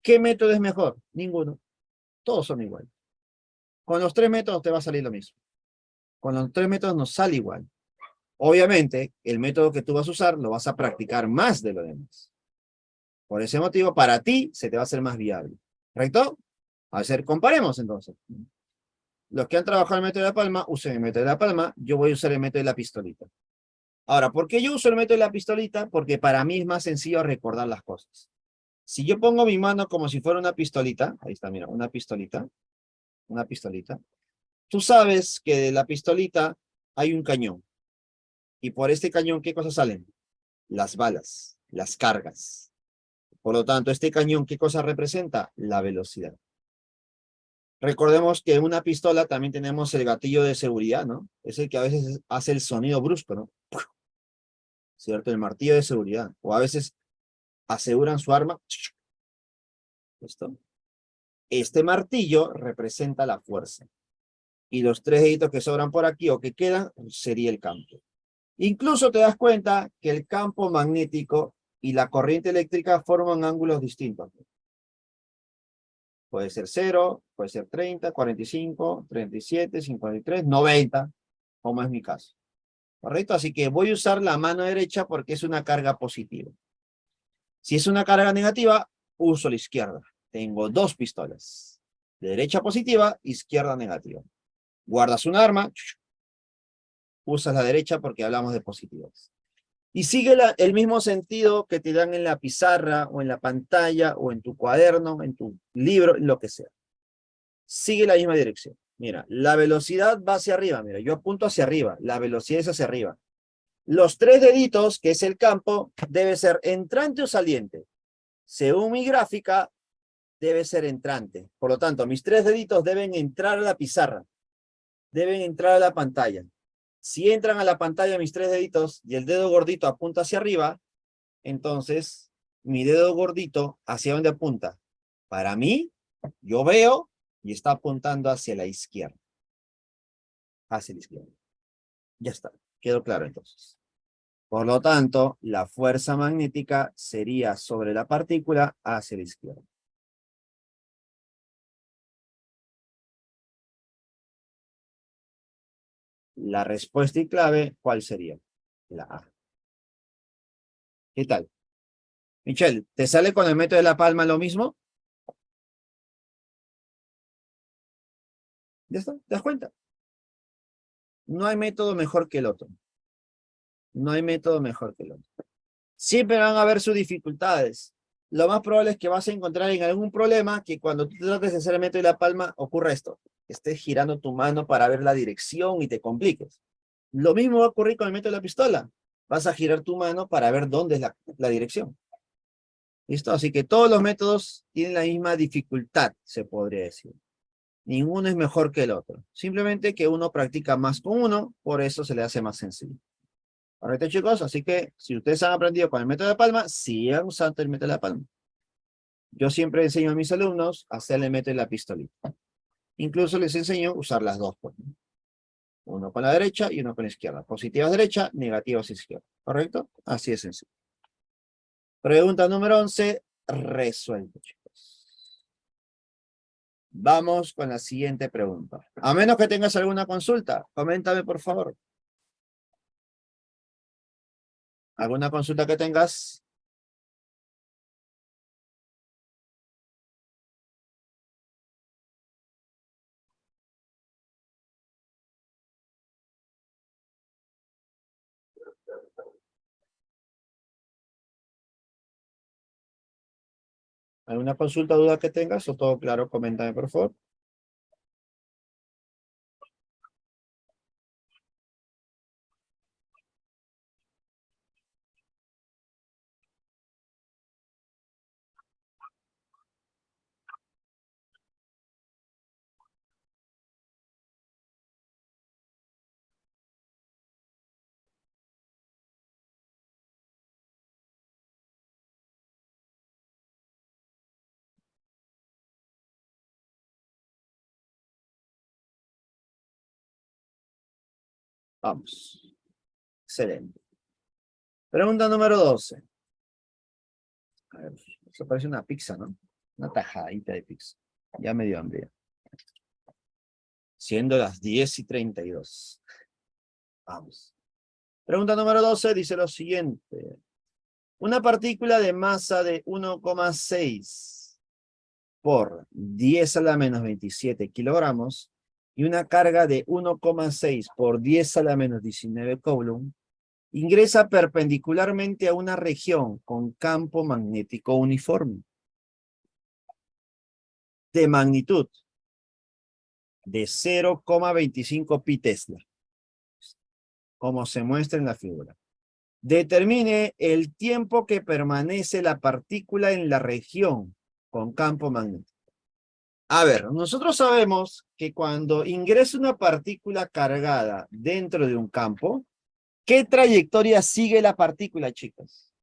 ¿qué método es mejor? Ninguno. Todos son iguales. Con los tres métodos te va a salir lo mismo. Con los tres métodos nos sale igual. Obviamente, el método que tú vas a usar lo vas a practicar más de lo demás. Por ese motivo, para ti se te va a hacer más viable. ¿Correcto? A ver, comparemos entonces. Los que han trabajado el método de la palma, usen el método de la palma. Yo voy a usar el método de la pistolita. Ahora, ¿por qué yo uso el método de la pistolita? Porque para mí es más sencillo recordar las cosas. Si yo pongo mi mano como si fuera una pistolita, ahí está, mira, una pistolita. Tú sabes que de la pistolita hay un cañón. Y por este cañón, ¿qué cosas salen? Las balas, las cargas. Por lo tanto, este cañón, ¿qué cosa representa? La velocidad. Recordemos que en una pistola también tenemos el gatillo de seguridad, ¿no? Es el que a veces hace el sonido brusco, ¿no? ¿Cierto? El martillo de seguridad. O a veces aseguran su arma. ¿Listo? Este martillo representa la fuerza. Y los tres deditos que sobran por aquí o que quedan sería el campo. Incluso te das cuenta que el campo magnético y la corriente eléctrica forman ángulos distintos. Puede ser 0, puede ser 30, 45, 37, 53, 90, como es mi caso. ¿Correcto? Así que voy a usar la mano derecha porque es una carga positiva. Si es una carga negativa, uso la izquierda. Tengo dos pistolas. Derecha positiva, izquierda negativa. Guardas un arma, usas la derecha porque hablamos de positivas. Y sigue el mismo sentido que te dan en la pizarra o en la pantalla o en tu cuaderno, en tu libro, lo que sea. Sigue la misma dirección. Mira, la velocidad va hacia arriba. Mira, yo apunto hacia arriba. La velocidad es hacia arriba. Los tres deditos, que es el campo, debe ser entrante o saliente. Según mi gráfica, debe ser entrante. Por lo tanto, mis tres deditos deben entrar a la pizarra. Deben entrar a la pantalla. Si entran a la pantalla mis tres deditos y el dedo gordito apunta hacia arriba, entonces mi dedo gordito, ¿hacia dónde apunta? Para mí, yo veo y está apuntando hacia la izquierda. Hacia la izquierda. Ya está. Quedó claro entonces. Por lo tanto, la fuerza magnética sería sobre la partícula hacia la izquierda. La respuesta y clave, ¿cuál sería? La A. ¿Qué tal? Michelle, ¿te sale con el método de la palma lo mismo? ¿Ya está? ¿Te das cuenta? No hay método mejor que el otro. No hay método mejor que el otro. Siempre van a haber sus dificultades. Lo más probable es que vas a encontrar en algún problema que cuando tú trates de hacer el método de la palma ocurra esto. Estés girando tu mano para ver la dirección y te compliques. Lo mismo va a ocurrir con el método de la pistola. Vas a girar tu mano para ver dónde es la dirección. ¿Listo? Así que todos los métodos tienen la misma dificultad, se podría decir. Ninguno es mejor que el otro. Simplemente que uno practica más con uno, por eso se le hace más sencillo. ¿Correcto, chicos? Así que si ustedes han aprendido con el método de palma, sigan usando el método de la palma. Yo siempre enseño a mis alumnos a hacer el método de la pistolita. Incluso les enseño a usar las dos. Pues. Uno con la derecha y uno con la izquierda. Positivas derecha, negativas izquierda. ¿Correcto? Así es sencillo. Pregunta número 11. Resuelto, chicos. Vamos con la siguiente pregunta. A menos que tengas alguna consulta, coméntame por favor. ¿Alguna consulta que tengas? ¿Alguna consulta o duda que tengas? ¿O todo claro? Coméntame por favor. Vamos. Excelente. Pregunta número 12. A ver, eso parece una pizza, ¿no? Una tajadita de pizza. Ya me dio hambre. Siendo las 10:32. Vamos. Pregunta número 12 dice lo siguiente. Una partícula de masa de 1,6 por 10 a la menos 27 kilogramos y una carga de 1,6 por 10 a la menos 19 coulomb ingresa perpendicularmente a una región con campo magnético uniforme de magnitud de 0,25 pi Tesla, como se muestra en la figura. Determine el tiempo que permanece la partícula en la región con campo magnético. A ver, nosotros sabemos que cuando ingresa una partícula cargada dentro de un campo, ¿qué trayectoria sigue la partícula, chicos?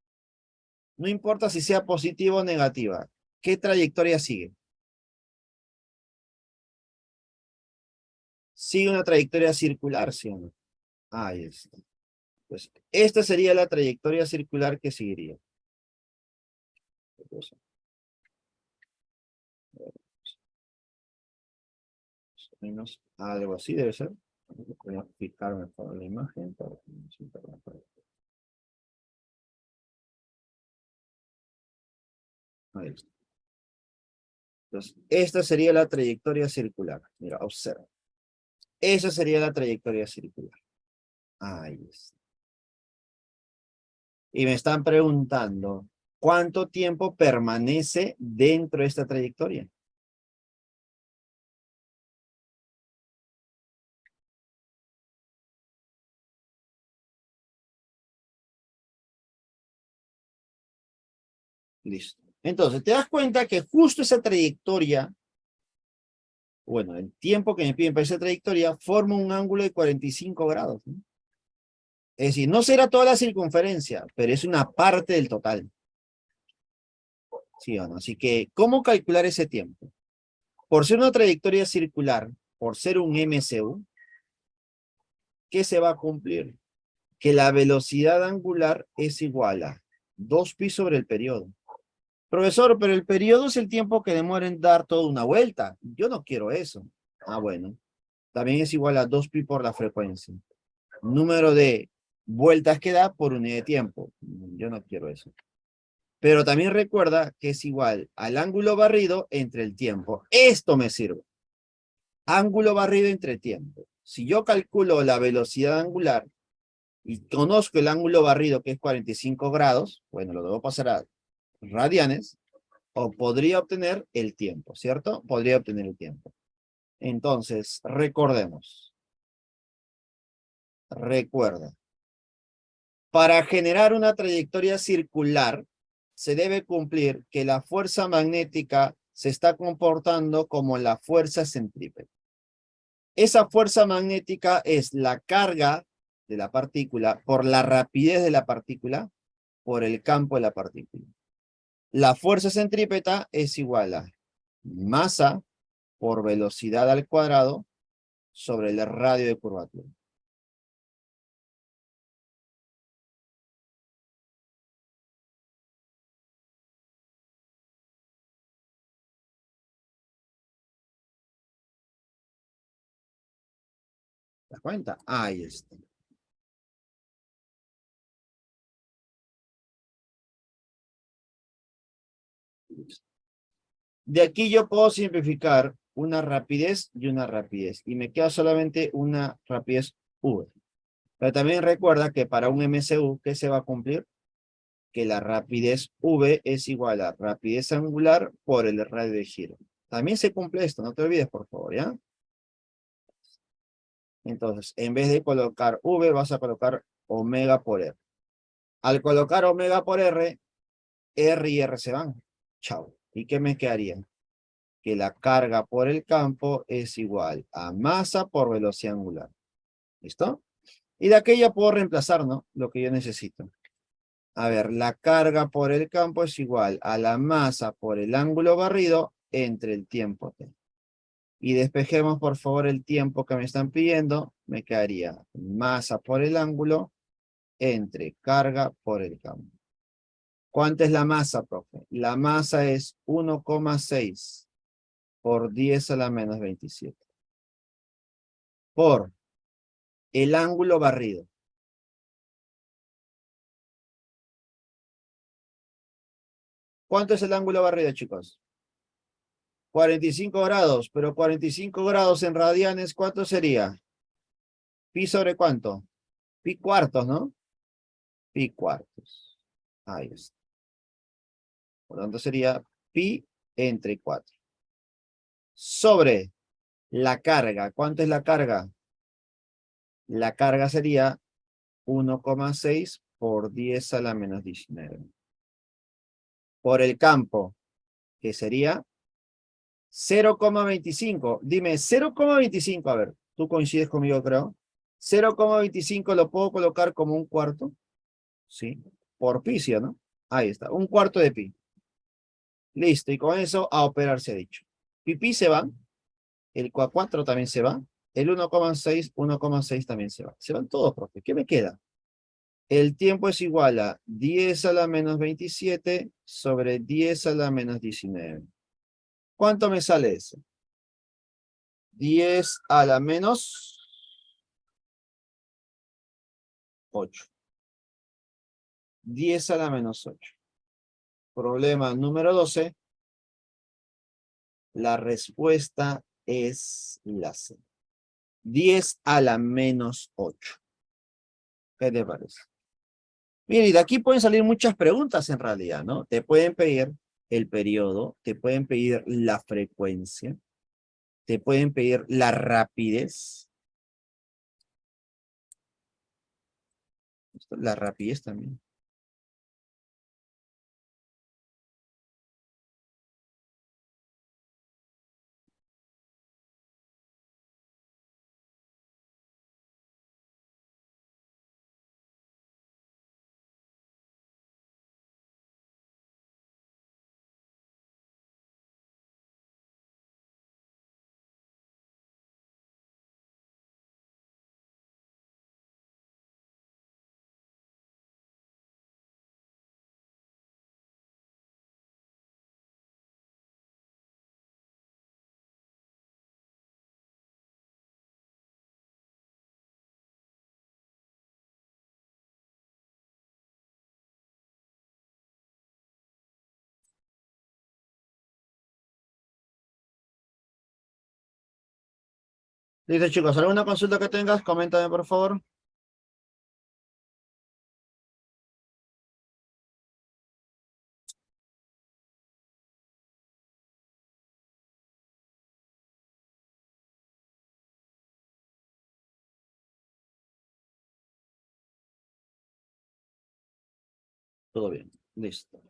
No importa si sea positiva o negativa. ¿Qué trayectoria sigue? Sigue una trayectoria circular, ¿sí o no? Ahí está. Pues esta sería la trayectoria circular que seguiría. Menos algo así debe ser. Voy a fijarme para la imagen. Ahí está. Entonces, esta sería la trayectoria circular. Mira, observa. Esa sería la trayectoria circular. Ahí está. Y me están preguntando, ¿cuánto tiempo permanece dentro de esta trayectoria? Listo. Entonces, te das cuenta que justo esa trayectoria, bueno, el tiempo que me piden para esa trayectoria, forma un ángulo de 45 grados, ¿no? Es decir, no será toda la circunferencia, pero es una parte del total. ¿Sí o no? Así que, ¿cómo calcular ese tiempo? Por ser una trayectoria circular, por ser un MCU, ¿qué se va a cumplir? Que la velocidad angular es igual a 2pi sobre el periodo. Profesor, pero el periodo es el tiempo que demora en dar toda una vuelta. Yo no quiero eso. Ah, bueno. También es igual a 2pi por la frecuencia. Número de vueltas que da por unidad de tiempo. Yo no quiero eso. Pero también recuerda que es igual al ángulo barrido entre el tiempo. Esto me sirve. Ángulo barrido entre tiempo. Si yo calculo la velocidad angular y conozco el ángulo barrido que es 45 grados, bueno, lo debo pasar a radianes, o podría obtener el tiempo, ¿cierto? Podría obtener el tiempo. Entonces, recordemos. Recuerda. Para generar una trayectoria circular, se debe cumplir que la fuerza magnética se está comportando como la fuerza centrípeta. Esa fuerza magnética es la carga de la partícula por la rapidez de la partícula por el campo de la partícula. La fuerza centrípeta es igual a masa por velocidad al cuadrado sobre el radio de curvatura. ¿Te das cuenta? Ahí está. De aquí yo puedo simplificar una rapidez y una rapidez. Y me queda solamente una rapidez V. Pero también recuerda que para un MCU, ¿qué se va a cumplir? Que la rapidez V es igual a rapidez angular por el radio de giro. También se cumple esto, no te olvides, por favor, ¿ya? Entonces, en vez de colocar V, vas a colocar omega por R. Al colocar omega por R, R y R se van. Chao. ¿Y qué me quedaría? Que la carga por el campo es igual a masa por velocidad angular. ¿Listo? Y de aquí ya puedo reemplazar, ¿no? Lo que yo necesito. A ver, la carga por el campo es igual a la masa por el ángulo barrido entre el tiempo t. Y despejemos, por favor, el tiempo que me están pidiendo. Me quedaría masa por el ángulo entre carga por el campo. ¿Cuánta es la masa, profe? La masa es 1,6 por 10 a la menos 27. Por el ángulo barrido. ¿Cuánto es el ángulo barrido, chicos? 45 grados, pero 45 grados en radianes, ¿cuánto sería? ¿Pi sobre cuánto? Pi cuartos, ¿no? Pi cuartos. Ahí está. Por lo tanto sería pi entre 4. Sobre la carga. ¿Cuánto es la carga? La carga sería 1,6 por 10 a la menos 19. Por el campo, que sería 0,25. Dime, 0,25. A ver, tú coincides conmigo, creo. 0,25 lo puedo colocar como un cuarto. Sí. Por pi, ¿sí o no? Ahí está. Un cuarto de pi. Listo. Y con eso a operar se ha dicho. Pi se va. El Q4 también se va. El 1,6 también se va. Se van todos, profe. ¿Qué me queda? El tiempo es igual a 10 a la menos 27 sobre 10 a la menos 19. ¿Cuánto me sale eso? 10 a la menos 8. 10 a la menos 8. Problema número 12. La respuesta es la C. 10 a la menos 8. ¿Qué te parece? Mira, y de aquí pueden salir muchas preguntas en realidad, ¿no? Te pueden pedir el periodo, te pueden pedir la frecuencia, te pueden pedir la rapidez. La rapidez también. Listo, chicos, ¿alguna consulta que tengas? Coméntame, por favor. Todo bien. Listo.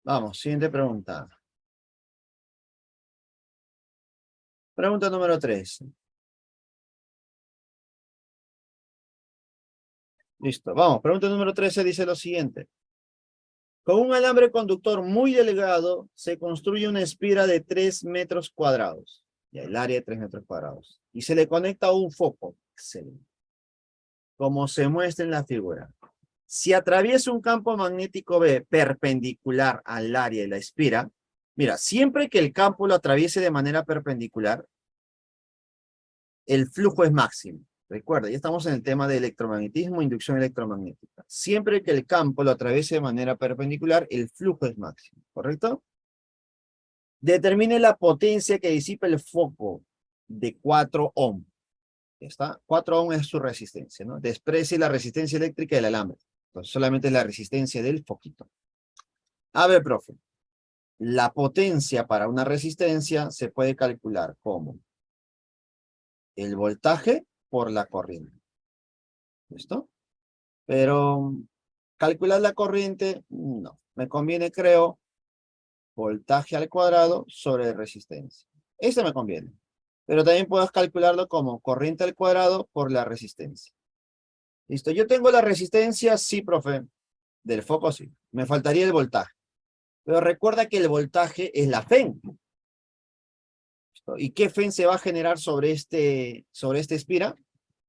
Vamos, siguiente pregunta. Pregunta número 3. Listo, vamos. Pregunta número 13 dice lo siguiente. Con un alambre conductor muy delgado se construye una espira de 3 metros cuadrados. Ya, el área de 3 metros cuadrados. Y se le conecta un foco. Excelente. Como se muestra en la figura. Si atraviesa un campo magnético B perpendicular al área de la espira, mira, siempre que el campo lo atraviese de manera perpendicular, el flujo es máximo. Recuerda, ya estamos en el tema de electromagnetismo, inducción electromagnética. Siempre que el campo lo atraviese de manera perpendicular, el flujo es máximo, ¿correcto? Determine la potencia que disipa el foco de 4 ohm. ¿Ya está? 4 ohm es su resistencia, ¿no? Desprecie la resistencia eléctrica del alambre. Entonces, solamente es la resistencia del foquito. A ver, profe. La potencia para una resistencia se puede calcular como el voltaje por la corriente. ¿Listo? Pero calcular la corriente, no. Me conviene, creo, voltaje al cuadrado sobre resistencia. Eso me conviene. Pero también puedes calcularlo como corriente al cuadrado por la resistencia. ¿Listo? Yo tengo la resistencia, sí, profe. Del foco, sí. Me faltaría el voltaje. Pero recuerda que el voltaje es la FEN. ¿Y qué FEN se va a generar sobre esta espira?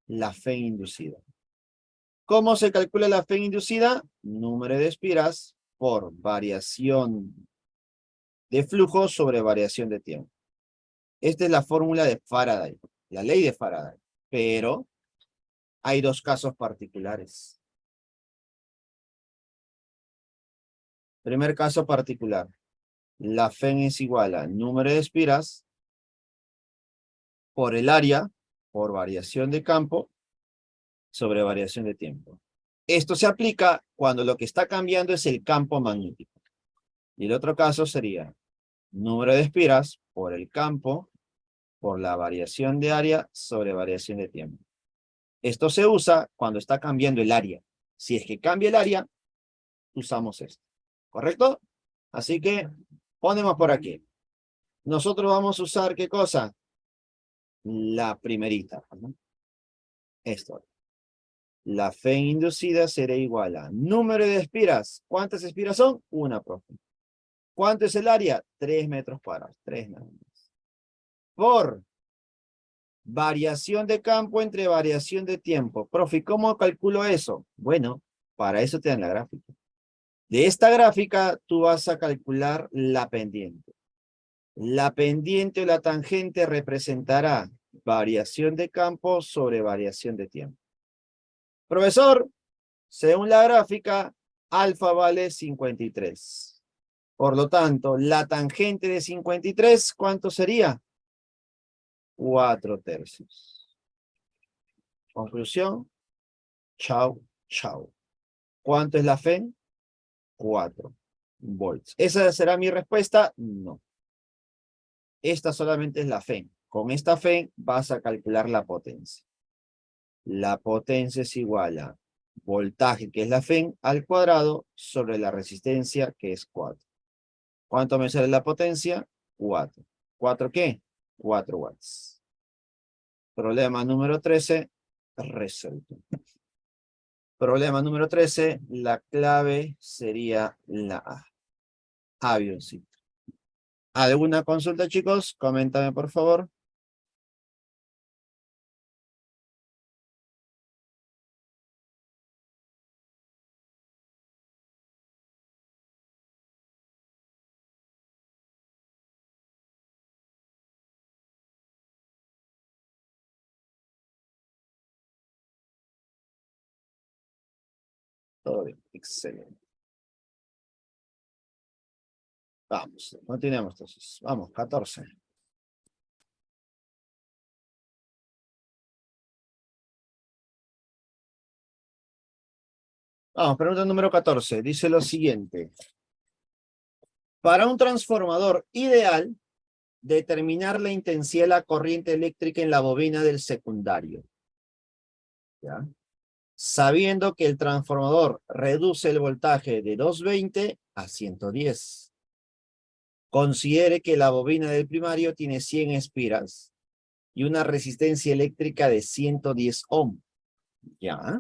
La FEN inducida. ¿Cómo se calcula la FEN inducida? Número de espiras por variación de flujo sobre variación de tiempo. Esta es la fórmula de Faraday, la ley de Faraday. Pero hay dos casos particulares. Primer caso particular. La FEN es igual a número de espiras por el área, por variación de campo, sobre variación de tiempo. Esto se aplica cuando lo que está cambiando es el campo magnético. Y el otro caso sería número de espiras por el campo, por la variación de área sobre variación de tiempo. Esto se usa cuando está cambiando el área. Si es que cambia el área, usamos esto. ¿Correcto? Así que ponemos por aquí. Nosotros vamos a usar, ¿qué cosa? La primerita. Esto. La FEN inducida será igual a número de espiras. ¿Cuántas espiras son? Una, profe. ¿Cuánto es el área? 3 metros cuadrados. 3 nada más. Por variación de campo entre variación de tiempo. Profe, ¿cómo calculo eso? Bueno, para eso te dan la gráfica. De esta gráfica, tú vas a calcular la pendiente. La pendiente o la tangente representará variación de campo sobre variación de tiempo. Profesor, según la gráfica, alfa vale 53. Por lo tanto, la tangente de 53, ¿cuánto sería? 4/3. Conclusión, chau, chau. ¿Cuánto es la FEN? 4 volts. ¿Esa será mi respuesta? No. Esta solamente es la FEN. Con esta FEN vas a calcular la potencia. La potencia es igual a voltaje, que es la FEN, al cuadrado sobre la resistencia, que es 4. ¿Cuánto me sale la potencia? 4. ¿4 qué? 4 watts. Problema número 13, resuelto. Problema número 13, la clave sería la A. Avioncito. ¿Alguna consulta, chicos? Coméntame, por favor. Todo bien, excelente. Vamos, continuemos entonces. Vamos, 14. Vamos, pregunta número 14. Dice lo siguiente. Para un transformador ideal, determinar la intensidad de la corriente eléctrica en la bobina del secundario. ¿Ya? Sabiendo que el transformador reduce el voltaje de 220 a 110. Considere que la bobina del primario tiene 100 espiras y una resistencia eléctrica de 110 ohm. ¿Ya?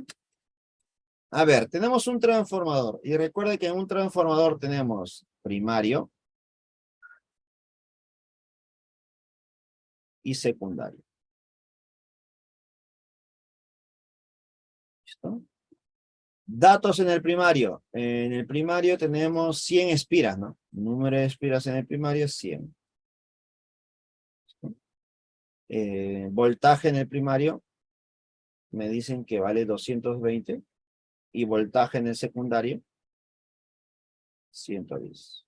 A ver, tenemos un transformador. Y recuerde que en un transformador tenemos primario y secundario. ¿Listo? Datos en el primario. En el primario tenemos 100 espiras, ¿no? El número de espiras en el primario es 100. Voltaje en el primario. Me dicen que vale 220. Y voltaje en el secundario, 110.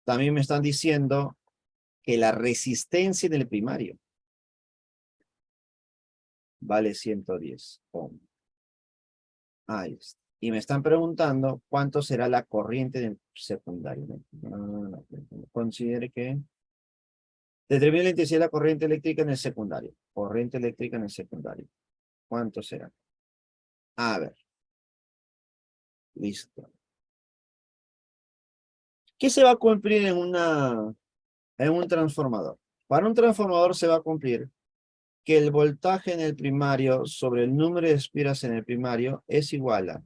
También me están diciendo que la resistencia en el primario vale 110 ohm. Ahí está. Y me están preguntando cuánto será la corriente del secundario. Considere que determina la intensidad de la corriente eléctrica en el secundario. Corriente eléctrica en el secundario. ¿Cuánto será? A ver. Listo. ¿Qué se va a cumplir en un transformador? Para un transformador se va a cumplir que el voltaje en el primario sobre el número de espiras en el primario es igual a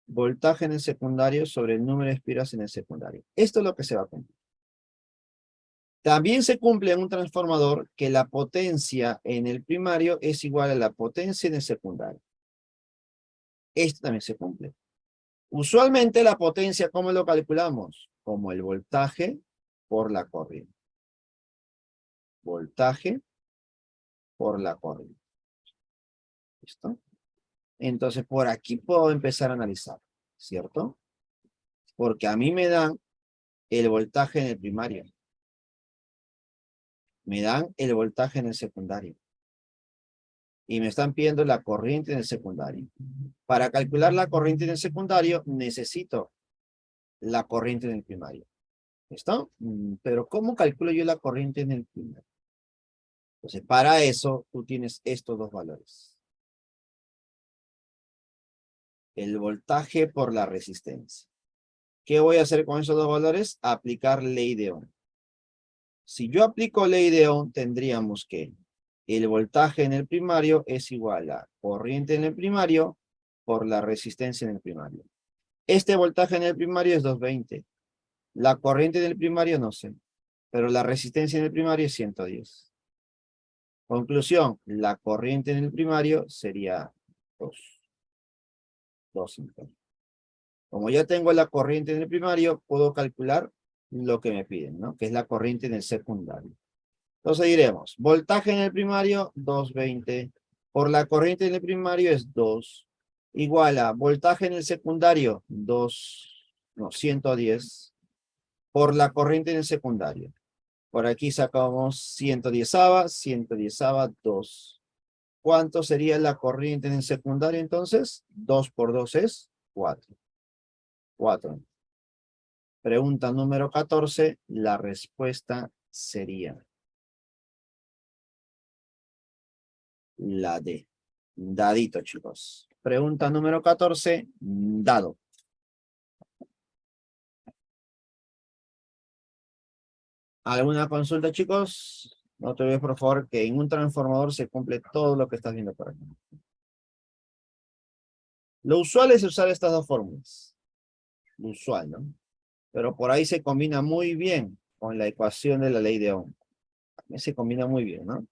voltaje en el secundario sobre el número de espiras en el secundario. Esto es lo que se va a cumplir. También se cumple en un transformador que la potencia en el primario es igual a la potencia en el secundario. Esto también se cumple. Usualmente la potencia, ¿cómo lo calculamos? Como el voltaje por la corriente. Voltaje por la corriente. ¿Listo? Entonces, por aquí puedo empezar a analizar, ¿cierto? Porque a mí me dan el voltaje en el primario. Me dan el voltaje en el secundario. Y me están pidiendo la corriente en el secundario. Para calcular la corriente en el secundario, necesito la corriente en el primario. ¿Listo? Pero ¿cómo calculo yo la corriente en el primario? Entonces, para eso, tú tienes estos dos valores. El voltaje por la resistencia. ¿Qué voy a hacer con esos dos valores? Aplicar ley de Ohm. Si yo aplico ley de Ohm, tendríamos que el voltaje en el primario es igual a corriente en el primario por la resistencia en el primario. Este voltaje en el primario es 220. La corriente en el primario no sé, pero la resistencia en el primario es 110. Conclusión, la corriente en el primario sería 2 amperes. Como ya tengo la corriente en el primario, puedo calcular lo que me piden, ¿no? Que es la corriente en el secundario. Entonces diremos, voltaje en el primario, 220. Por la corriente en el primario es 2. Igual a voltaje en el secundario, 110. Por la corriente en el secundario. Por aquí sacamos 110ava, 110ava, 2. ¿Cuánto sería la corriente en el secundario entonces? 2 por 2 es 4. 4. Pregunta número 14. La respuesta sería la D. Dadito, chicos. Pregunta número 14. Dado. ¿Alguna consulta, chicos? No te olvides, por favor, que en un transformador se cumple todo lo que estás viendo por aquí. Lo usual es usar estas dos fórmulas. Lo usual, ¿no? Pero por ahí se combina muy bien con la ecuación de la ley de Ohm. También se combina muy bien, ¿no?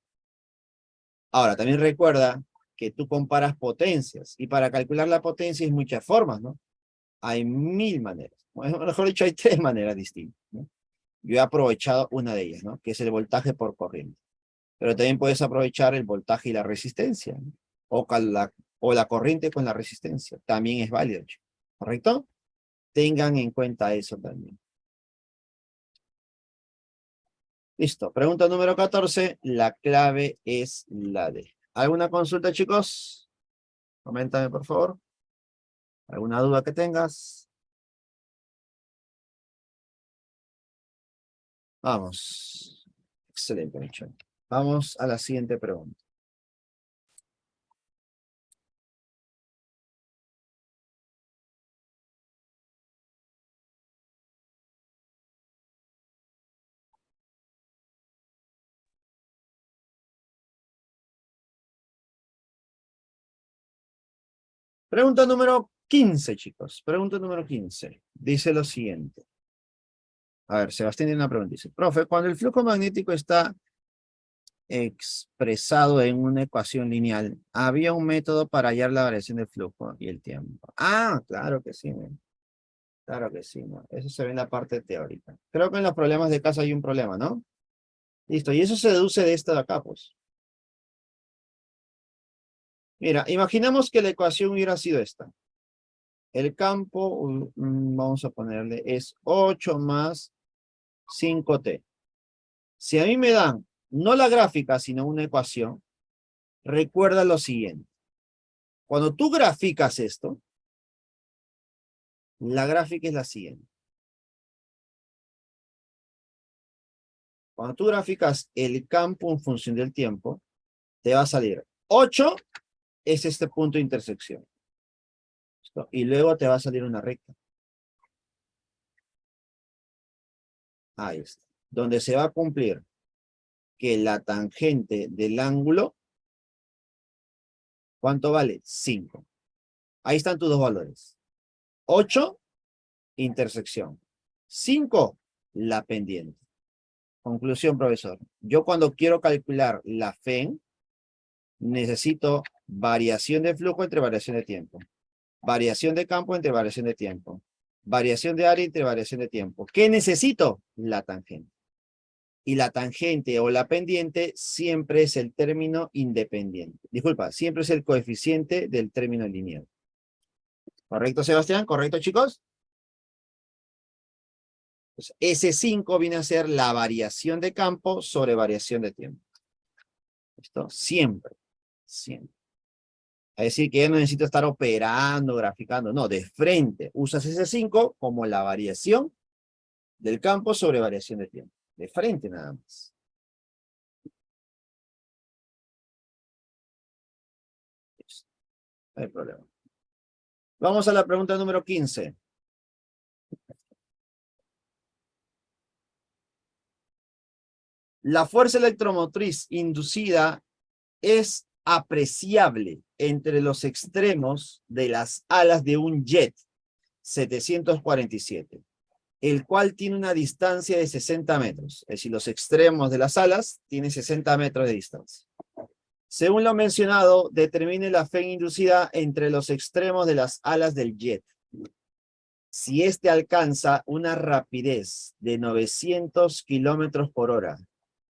Ahora, también recuerda que tú comparas potencias. Y para calcular la potencia hay muchas formas, ¿no? Hay 1000 maneras. Bueno, mejor dicho, hay 3 maneras distintas, ¿no? Yo he aprovechado una de ellas, ¿no? Que es el voltaje por corriente. Pero también puedes aprovechar el voltaje y la resistencia, ¿no? O la corriente con la resistencia. También es válido, chicos. ¿Correcto? Tengan en cuenta eso también. Listo. Pregunta número 14. La clave es la D. ¿Alguna consulta, chicos? Coméntame, por favor. ¿Alguna duda que tengas? Vamos. Excelente, Michelle. Vamos a la siguiente pregunta. Pregunta número 15, chicos. Pregunta número 15. Dice lo siguiente. A ver, Sebastián tiene una pregunta. Dice, profe, cuando el flujo magnético está expresado en una ecuación lineal, ¿había un método para hallar la variación del flujo y el tiempo? Ah, claro que sí, man. Claro que sí, ¿no? Eso se ve en la parte teórica. Creo que en los problemas de caso hay un problema, ¿no? Listo, y eso se deduce de esto de acá, pues. Mira, imaginamos que la ecuación hubiera sido esta. El campo, vamos a ponerle, es 8 más 5t. Si a mí me dan, no la gráfica, sino una ecuación, recuerda lo siguiente. Cuando tú graficas esto, la gráfica es la siguiente. Cuando tú graficas el campo en función del tiempo, te va a salir 8 es este punto de intersección. ¿Listo? Y luego te va a salir una recta. Ahí está. Donde se va a cumplir que la tangente del ángulo, ¿cuánto vale? 5. Ahí están tus dos valores. 8, intersección. 5, la pendiente. Conclusión, profesor. Yo cuando quiero calcular la FEN, necesito variación de flujo entre variación de tiempo. Variación de campo entre variación de tiempo. Variación de área entre variación de tiempo. ¿Qué necesito? La tangente. Y la tangente o la pendiente siempre es el término independiente. Disculpa, siempre es el coeficiente del término lineal. ¿Correcto, Sebastián? ¿Correcto, chicos? Pues S5 viene a ser la variación de campo sobre variación de tiempo. ¿Listo? Siempre. Siempre. Es decir, que yo no necesito estar operando, graficando. No, de frente. Usas S5 como la variación del campo sobre variación de tiempo. De frente nada más. Listo. No hay problema. Vamos a la pregunta número 15. La fuerza electromotriz inducida es apreciable entre los extremos de las alas de un jet 747, el cual tiene una distancia de 60 metros. Es decir, los extremos de las alas tienen 60 metros de distancia. Según lo mencionado, determine la FEN inducida entre los extremos de las alas del jet. Si éste alcanza una rapidez de 900 kilómetros por hora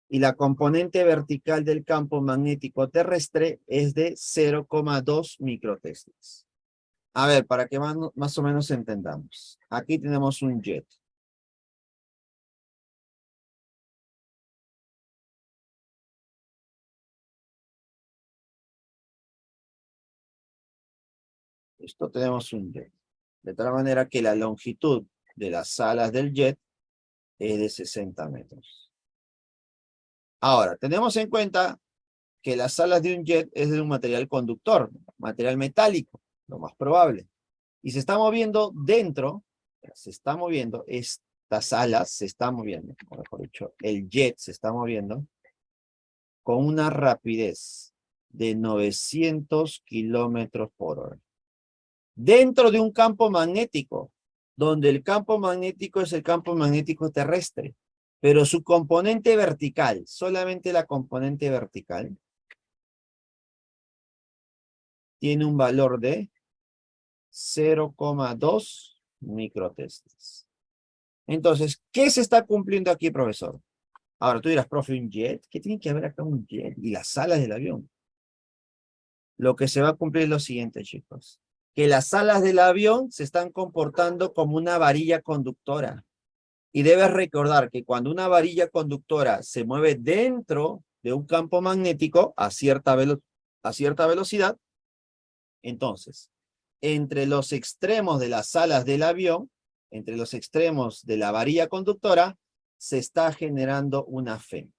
y la componente vertical del campo magnético terrestre es de 0,2 microteslas. A ver, para que más o menos entendamos. Aquí tenemos un jet. Esto tenemos un jet. De tal manera que la longitud de las alas del jet es de 60 metros. Ahora, tenemos en cuenta que las alas de un jet es de un material conductor, material metálico, lo más probable. Y se está moviendo dentro, se está moviendo, estas alas se están moviendo, o mejor dicho, el jet se está moviendo con una rapidez de 900 kilómetros por hora. Dentro de un campo magnético, donde el campo magnético es el campo magnético terrestre, pero su componente vertical, solamente la componente vertical, tiene un valor de 0,2 microteslas. Entonces, ¿qué se está cumpliendo aquí, profesor? Ahora tú dirás, profe, ¿un jet? ¿Qué tiene que haber acá un jet? Y las alas del avión. Lo que se va a cumplir es lo siguiente, chicos. Que las alas del avión se están comportando como una varilla conductora. Y debes recordar que cuando una varilla conductora se mueve dentro de un campo magnético a cierta velocidad, entonces, entre los extremos de las alas del avión, entre los extremos de la varilla conductora, se está generando una FEN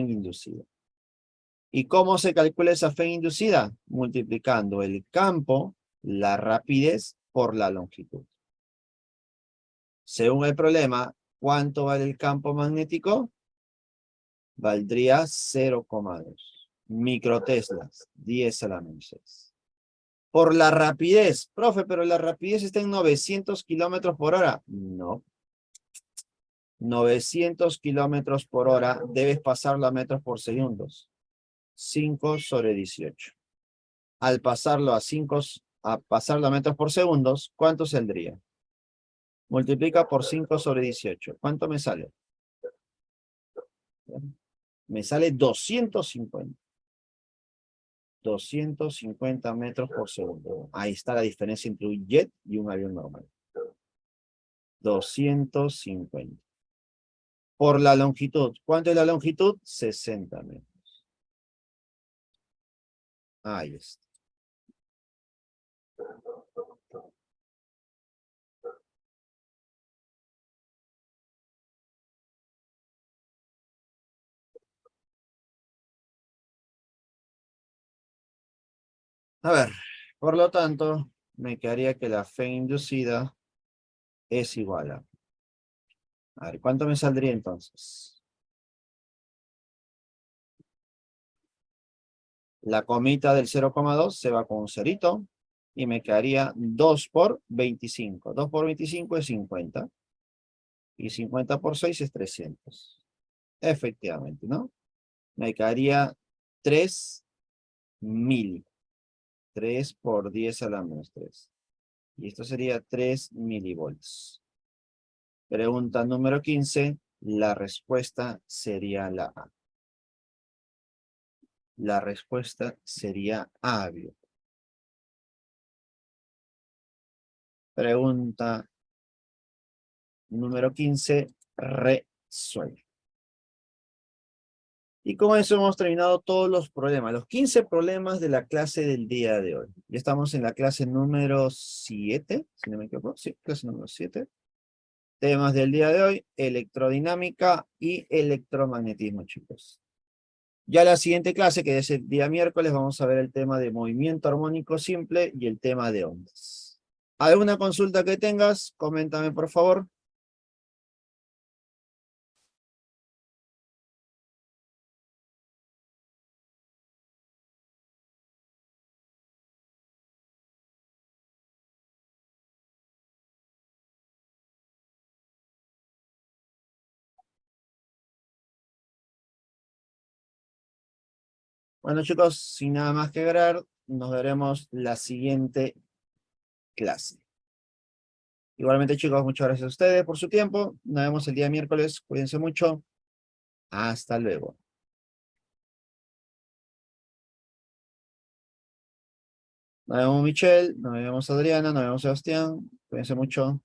inducida. ¿Y cómo se calcula esa FEN inducida? Multiplicando el campo, la rapidez, por la longitud. Según el problema, ¿cuánto vale el campo magnético? Valdría 0,2 microteslas, 10 a la menos 6. Por la rapidez, profe, pero la rapidez está en 900 kilómetros por hora. No. 900 kilómetros por hora debes pasarlo a metros por segundos. 5 sobre 18. Al pasarlo a metros por segundos, ¿cuánto saldría? Multiplica por 5 sobre 18. ¿Cuánto me sale? Me sale 250. 250 metros por segundo. Ahí está la diferencia entre un jet y un avión normal. 250. Por la longitud. ¿Cuánto es la longitud? 60 metros. Ahí está. A ver, por lo tanto, me quedaría que la FEN inducida es igual a ver, ¿cuánto me saldría entonces? La comita del 0,2 se va con un cerito. Y me quedaría 2 por 25. 2 por 25 es 50. Y 50 por 6 es 300. Efectivamente, ¿no? Me quedaría 3 mili. 3 por 10 a la menos 3. Y esto sería 3 milivolts. Pregunta número 15. La respuesta sería la A. La respuesta sería A. Pregunta número 15. Resuelve. Y con eso hemos terminado todos los problemas, los 15 problemas de la clase del día de hoy. Ya estamos en la clase número 7, si no me equivoco. Sí, clase número 7. Temas del día de hoy, electrodinámica y electromagnetismo, chicos. Ya la siguiente clase, que es el día miércoles, vamos a ver el tema de movimiento armónico simple y el tema de ondas. ¿Alguna consulta que tengas? Coméntame, por favor. Bueno, chicos, sin nada más que agregar, nos veremos la siguiente clase. Igualmente, chicos, muchas gracias a ustedes por su tiempo. Nos vemos el día miércoles. Cuídense mucho. Hasta luego. Nos vemos Michelle, nos vemos Adriana, nos vemos Sebastián. Cuídense mucho.